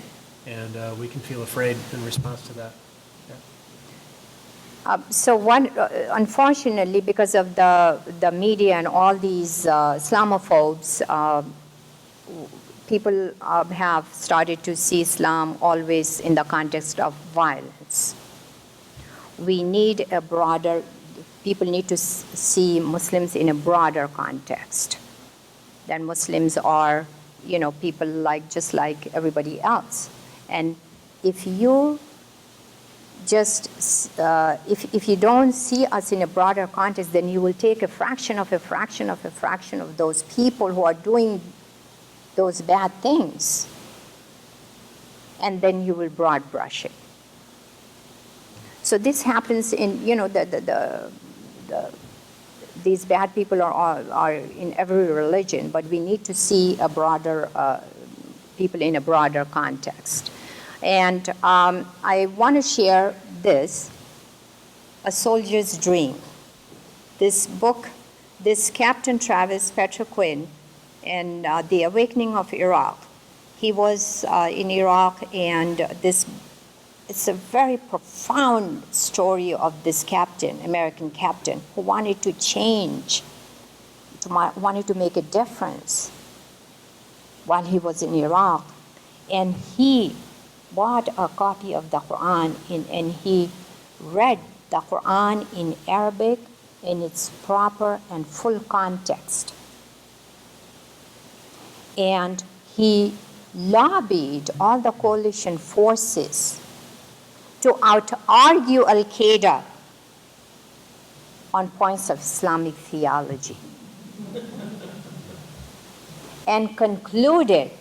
and we can feel afraid in response to that. Unfortunately, because of the media and all these Islamophobes, people have started to see Islam always in the context of violence. We need people need to see Muslims in a broader context. That Muslims are, people just like everybody else. And if you if you don't see us in a broader context, then you will take a fraction of those people who are doing those bad things, and then you will broad brush it. So this happens in, these bad people are in every religion, but we need to see people in a broader context. And I want to share this, A Soldier's Dream. This book, this Captain Travis Petroquin, and The Awakening of Iraq. He was in Iraq, and it's a very profound story of this captain, American captain, who wanted to change, wanted to make a difference while he was in Iraq. And he bought a copy of the Quran, and he read the Quran in Arabic in its proper and full context. And he lobbied all the coalition forces to out-argue Al-Qaeda on points of Islamic theology, and concluded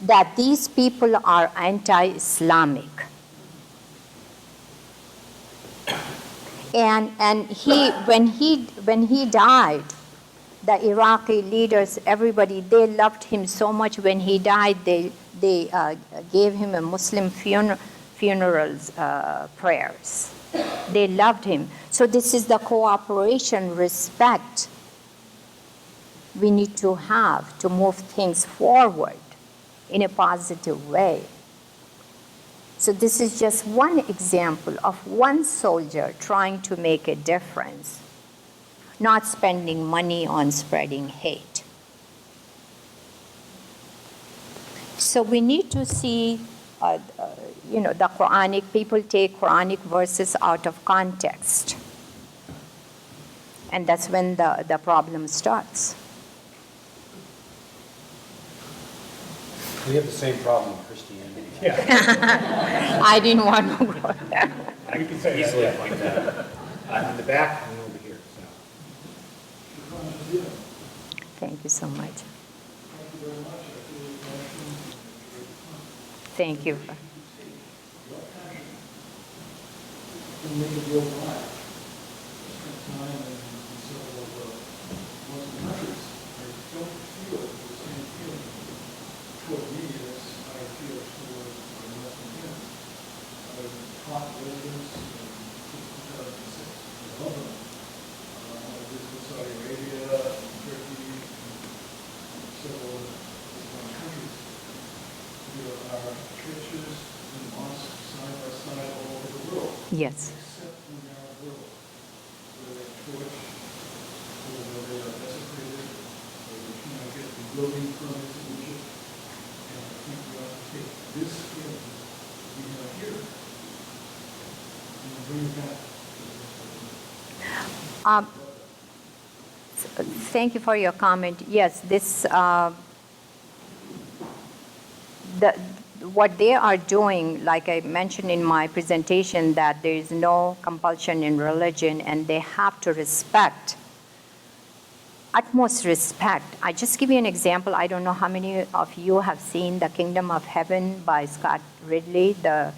that these people are anti-Islamic. And when he died, the Iraqi leaders, everybody, they loved him so much. When he died, they gave him a Muslim funerals prayers. They loved him. So this is the cooperation, respect we need to have to move things forward in a positive way. So this is just one example of one soldier trying to make a difference, not spending money on spreading hate. So we need to see, the Quranic, people take Quranic verses out of context. And that's when the problem starts. We have the same problem in Christianity. Yeah. I didn't want to go there. We can say easily point that. In the back and over here, so. Thank you so much. Thank you very much. I feel the passion and enjoy the fun. Thank you. Your passion can make a real life. Spend time in several Muslim countries. I don't feel the same feeling toward me as I feel toward my Muslim friends. I've taught residents since 2006. I love them. I visited Saudi Arabia, Turkey, several Islamic countries. There are churches and mosques side by side all over the world, Yes. except in the Arab world, where they torch, or where they are desecrated, or they cannot get the building permits in Egypt. And I think we ought to take this feeling we have here and bring it back to the rest of the world. Thank you for your comment. Yes, what they are doing, like I mentioned in my presentation, that there is no compulsion in religion and they have to respect, utmost respect. I just give you an example. I don't know how many of you have seen The Kingdom of Heaven by Scott Ridley, a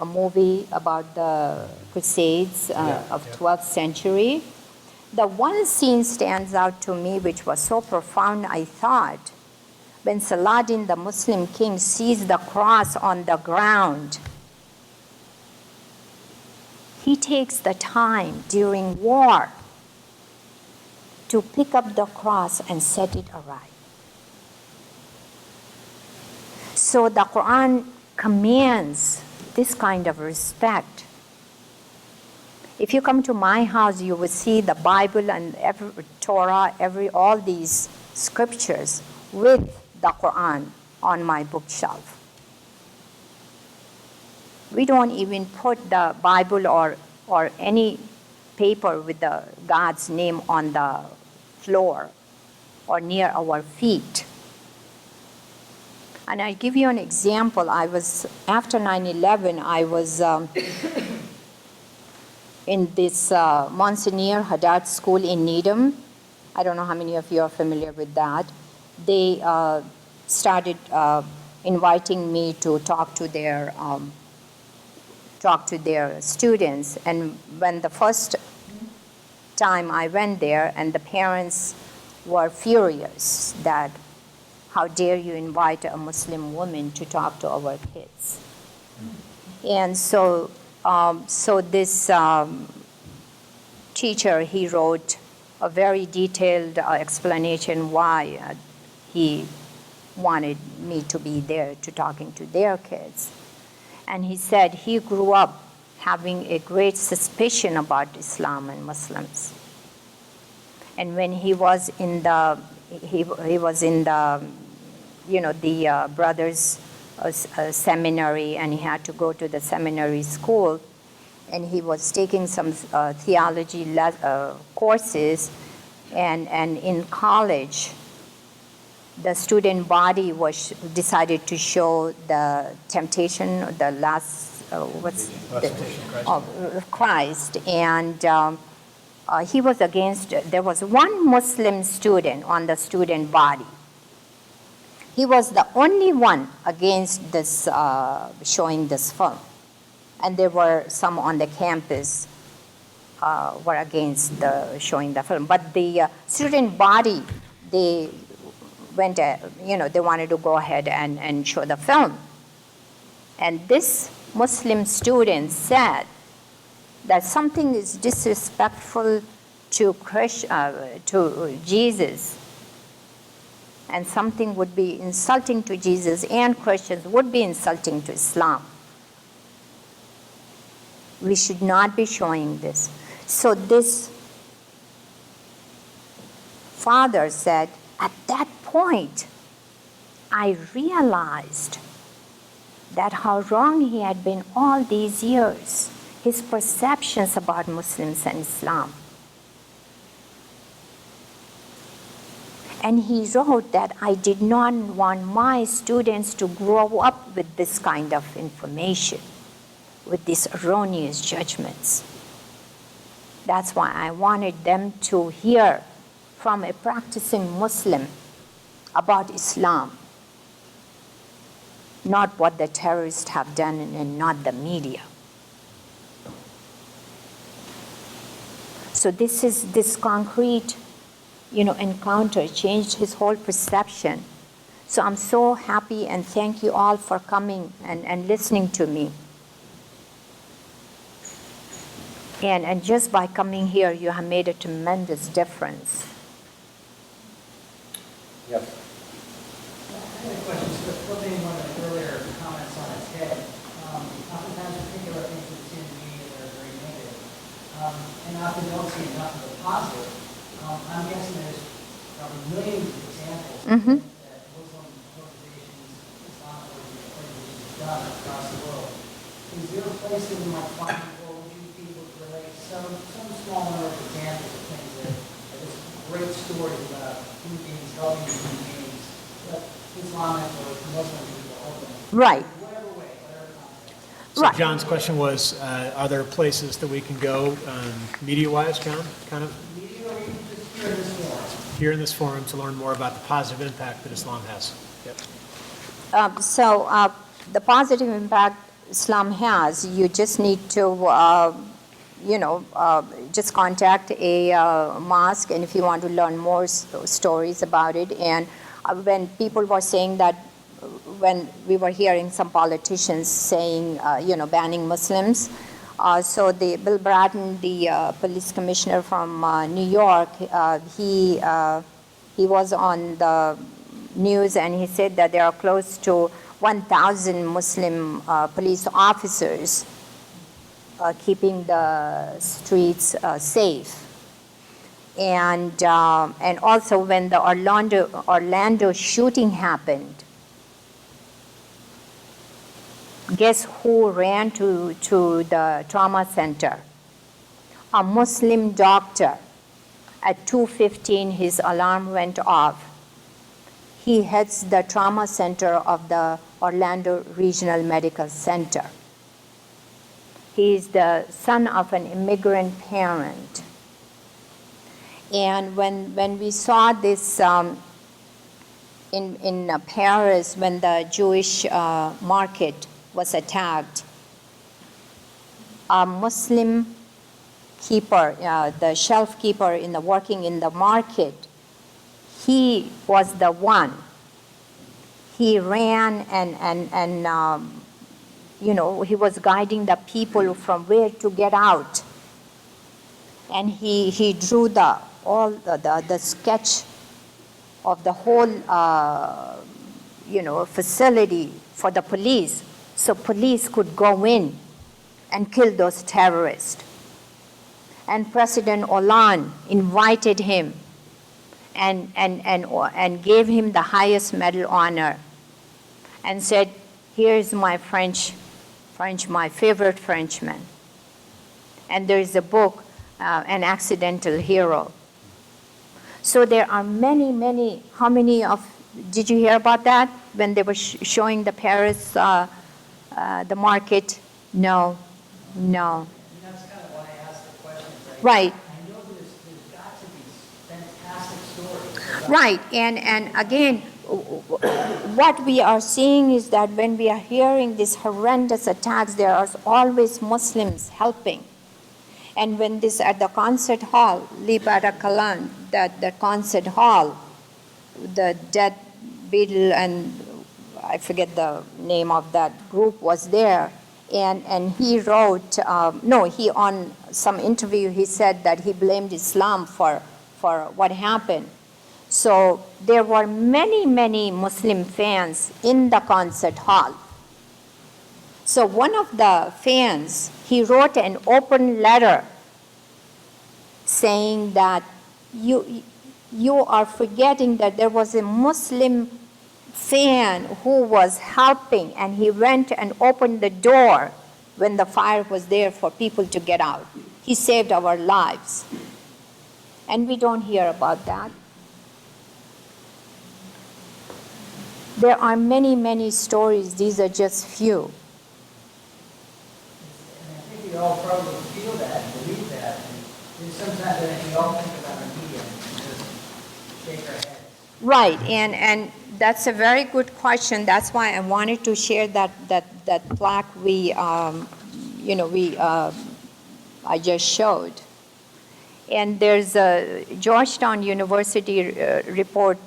movie about the Crusades of 12th century. The one scene stands out to me, which was so profound, I thought, when Saladin, the Muslim king, sees the cross on the ground. He takes the time during war to pick up the cross and set it aright. So the Quran commands this kind of respect. If you come to my house, you will see the Bible and every Torah, all these scriptures with the Quran on my bookshelf. We don't even put the Bible or any paper with God's name on the floor or near our feet. And I give you an example. After 9/11, I was in this Monsignor Haddad School in Needham. I don't know how many of you are familiar with that. They started inviting me to talk to their students. And when the first time I went there, and the parents were furious that how dare you invite a Muslim woman to talk to our kids. And so this teacher, he wrote a very detailed explanation why he wanted me to be there to talking to their kids. And he said he grew up having a great suspicion about Islam and Muslims. And when he was in the brothers' seminary, and he had to go to the seminary school, and he was taking some theology courses, and in college, the student body decided to show the temptation, the last of Christ, and he was against. There was one Muslim student on the student body. He was the only one against this showing this film, and there were some on the campus were against showing the film. But the student body, they went, they wanted to go ahead and show the film. And this Muslim student said that something is disrespectful to Jesus, and something would be insulting to Jesus, and Christians would be insulting to Islam. We should not be showing this. So this father said, at that point, I realized that how wrong he had been all these years, his perceptions about Muslims and Islam. And he wrote that I did not want my students to grow up with this kind of information, with these erroneous judgments. That's why I wanted them to hear from a practicing Muslim about Islam, not what the terrorists have done and not the media. So this concrete, encounter changed his whole perception. So I'm so happy and thank you all for coming and listening to me. And just by coming here, you have made a tremendous difference. Yes. I had a question, sort of flipping one of the earlier comments on its head. Oftentimes we think about things that we see in the media that are very negative, and often don't see enough of the positive. I'm guessing there's probably millions of examples that Muslim organizations, Islamic organizations have done across the world. Is there a place that we might find, or would you be able to relate some small number of examples of things that are just great stories about human beings helping human beings, but Islamic or Muslim people helping them? Right. Whatever way, whatever context. So Right. John's question was, are there places that we can go media-wise, John, kind of Media, or even just here in this forum? here in this forum to learn more about the positive impact that Islam has? Yep. The positive impact Islam has, you just need to, just contact a mosque, and if you want to learn more stories about it. And when people were saying that, when we were hearing some politicians saying, banning Muslims, so Bill Bratton, the police commissioner from New York, he was on the news and he said that there are close to 1,000 Muslim police officers keeping the streets safe. And also when the Orlando shooting happened, guess who ran to the trauma center? A Muslim doctor. At 2:15, his alarm went off. He heads the trauma center of the Orlando Regional Medical Center. He is the son of an immigrant parent. And when we saw this in Paris, when the Jewish market was attacked, a Muslim keeper, the shelf keeper working in the market, he was the one. He ran and he was guiding the people from where to get out. And he drew the sketch of the whole, facility for the police, so police could go in and kill those terrorists. And President Hollande invited him and gave him the highest medal honor and said, here's my my favorite Frenchman. And there is a book, An Accidental Hero. So there are many, how many did you hear about that when they were showing the Paris, the market? No. And that's kind of why I asked the question. Right. I know there's got to be fantastic stories. Right, and again, what we are seeing is that when we are hearing these horrendous attacks, there are always Muslims helping. And when this at the concert hall, Li Barakalan, the concert hall, the Dead Beetle and I forget the name of that group was there, and he wrote, on some interview he said that he blamed Islam for what happened. So there were many Muslim fans in the concert hall. So one of the fans, he wrote an open letter saying that you are forgetting that there was a Muslim fan who was helping, and he went and opened the door when the fire was there for people to get out. He saved our lives. And we don't hear about that. There are many stories. These are just few. And I think we all probably feel that and believe that. And shake our heads. Right, and that's a very good question. That's why I wanted to share that plaque I just showed. And there's a Georgetown University report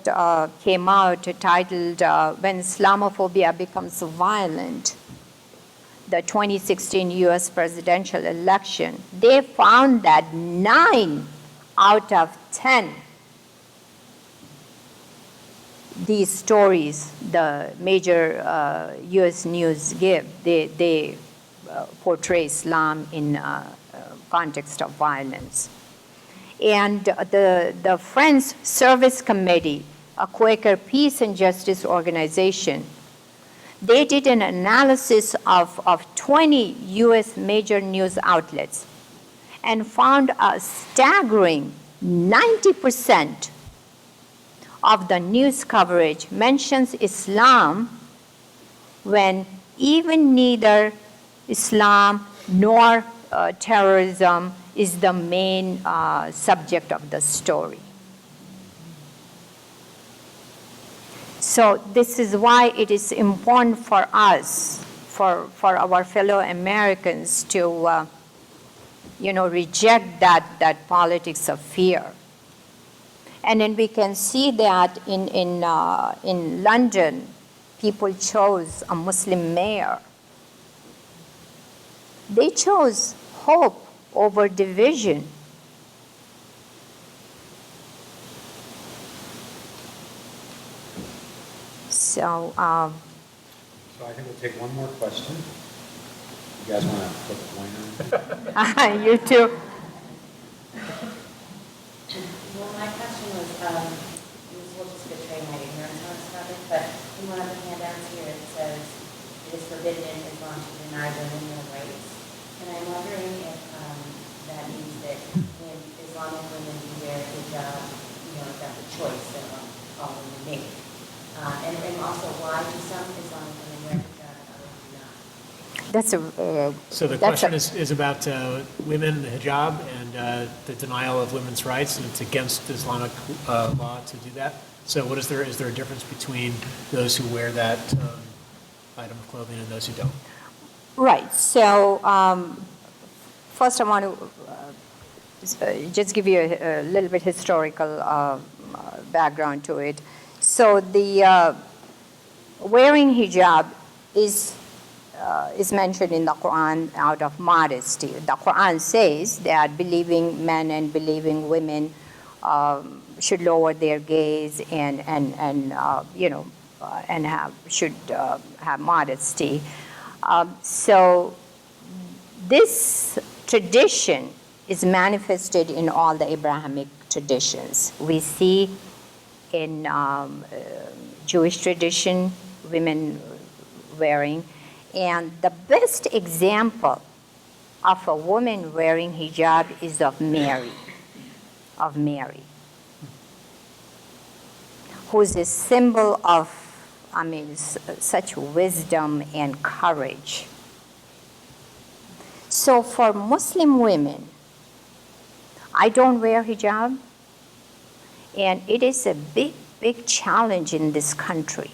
came out titled When Islamophobia Becomes Violent, the 2016 US presidential election. They found that 9 out of 10 these stories the major US news give, they portray Islam in context of violence. And the Friends Service Committee, a Quaker peace and justice organization, they did an analysis of 20 US major news outlets and found a staggering 90% of the news coverage mentions Islam when even neither Islam nor terrorism is the main subject of the story. So this is why it is important for us, for our fellow Americans to reject that politics of fear. And then we can see that in London, people chose a Muslim mayor. They chose hope over division. So So I think we'll take one more question. You guys want to put the point on? you too. Well, my question was, we'll just betray my ignorance on this topic, but in one of the handouts here, it says it is forbidden in Islam to deny women their rights. And I'm wondering if that means that when Islamic women do wear hijab, that's a choice that all women make. And also, why do some Islamic women wear hijab and others do not? That's a. So the question is about women, the hijab, and the denial of women's rights, and it's against Islamic law to do that. So what is there a difference between those who wear that item of clothing and those who don't? Right. So first I want to just give you a little bit historical background to it. So the wearing hijab is mentioned in the Quran out of modesty. The Quran says that believing men and believing women should lower their gaze and should have modesty. So this tradition is manifested in all the Abrahamic traditions. We see in Jewish tradition women wearing, and the best example of a woman wearing hijab is of Mary, who is a symbol of, such wisdom and courage. So for Muslim women, I don't wear hijab, and it is a big, big challenge in this country.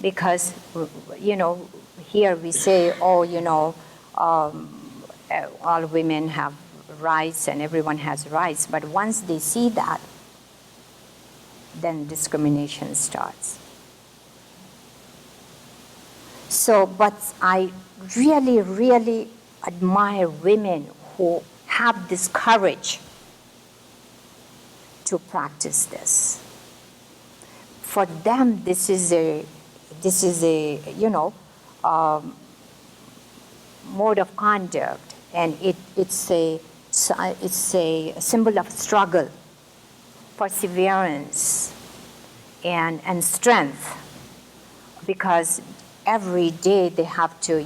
Because, here we say, all women have rights and everyone has rights, but once they see that, then discrimination starts. So, but I really, really admire women who have this courage to practice this. For them, this is a mode of conduct, and it's a symbol of struggle, perseverance, and strength, because every day they have to,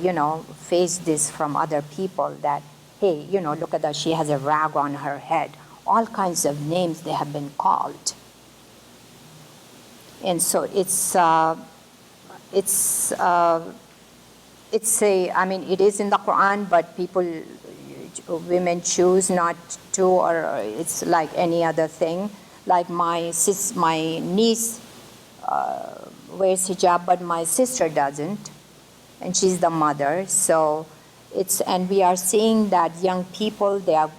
face this from other people that, hey, look at that, she has a rag on her head. All kinds of names they have been called. And so it is in the Quran, but people women choose not to, or it's like any other thing. Like my niece wears hijab, but my sister doesn't, and she's the mother. So and we are seeing that young people, they are,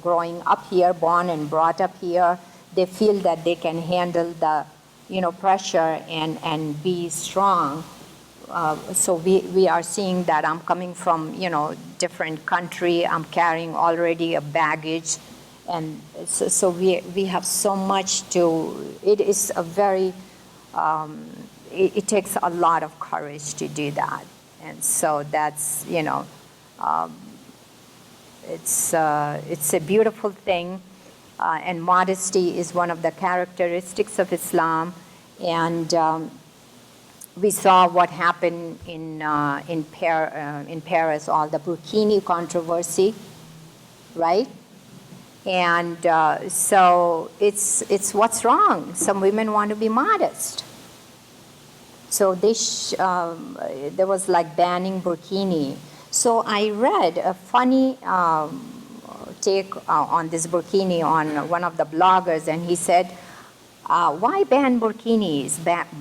growing up here, born and brought up here. They feel that they can handle the, pressure and be strong. So we are seeing that. I'm coming from, different country. I'm carrying already a baggage. And so we have so much it is a very, it takes a lot of courage to do that. And so that's, it's a beautiful thing. And modesty is one of the characteristics of Islam. And we saw what happened in Paris, all the burkini controversy, right? And so it's what's wrong. Some women want to be modest. So there was like banning burkini. So I read a funny take on this burkini on one of the bloggers, and he said, why ban burkinis?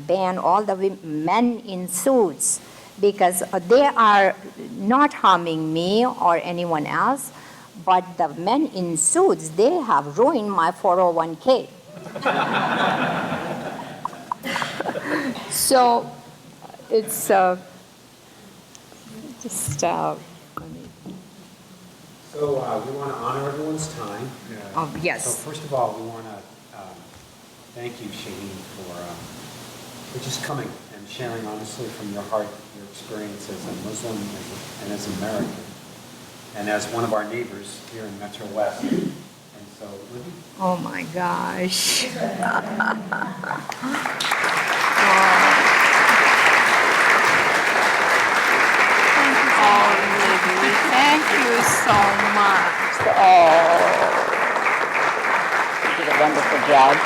Ban all the men in suits, because they are not harming me or anyone else, but the men in suits, they have ruined my 401k. So it's just. So we want to honor everyone's time. Oh, yes. So first of all, we want to thank you, Shaheen, for just coming and sharing honestly from your heart your experience as a Muslim and as an American, and as one of our neighbors here in Metro West. And so, Libby? Oh my gosh. Oh, Libby, thank you so much. Oh, you did a wonderful job.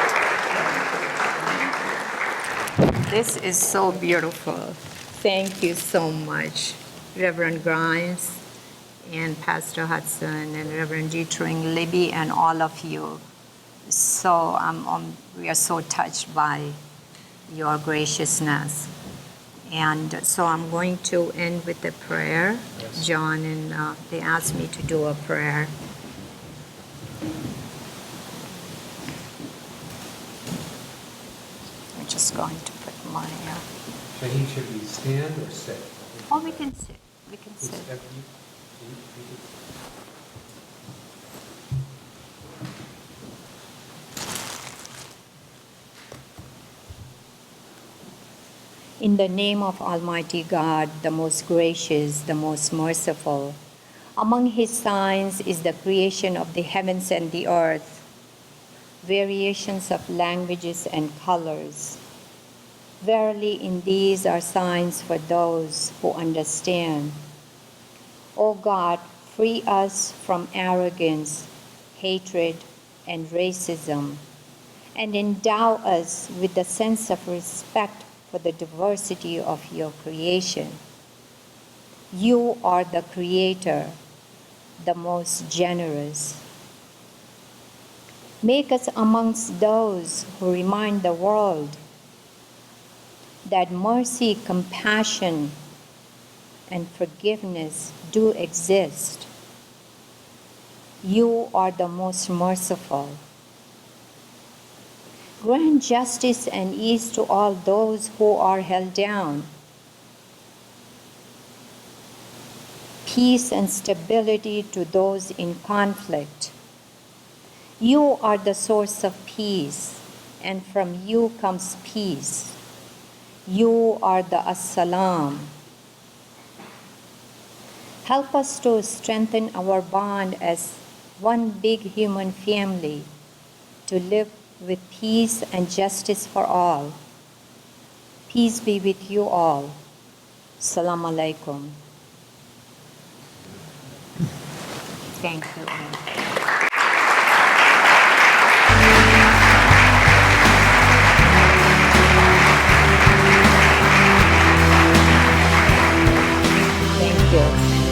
This is so beautiful. Thank you so much, Reverend Grimes and Pastor Hudson and Reverend Dietrich, Libby, and all of you. So we are so touched by your graciousness. And so I'm going to end with a prayer. Yes. John and they asked me to do a prayer. I'm just going to put my... Shaheen, should we stand or sit? Oh, we can sit. We can sit. In the name of Almighty God, the most gracious, the most merciful, among his signs is the creation of the heavens and the earth, variations of languages and colors. Verily, in these are signs for those who understand. O God, free us from arrogance, hatred, and racism, and endow us with the sense of respect for the diversity of your creation. You are the Creator, the most generous. Make us amongst those who remind the world that mercy, compassion, and forgiveness do exist. You are the most merciful. Grant justice and ease to all those who are held down. Peace and stability to those in conflict. You are the source of peace, and from you comes peace. You are the As-Salam. Help us to strengthen our bond as one big human family, to live with peace and justice for all. Peace be with you all. Assalamu alaikum. Thank you. Thank you.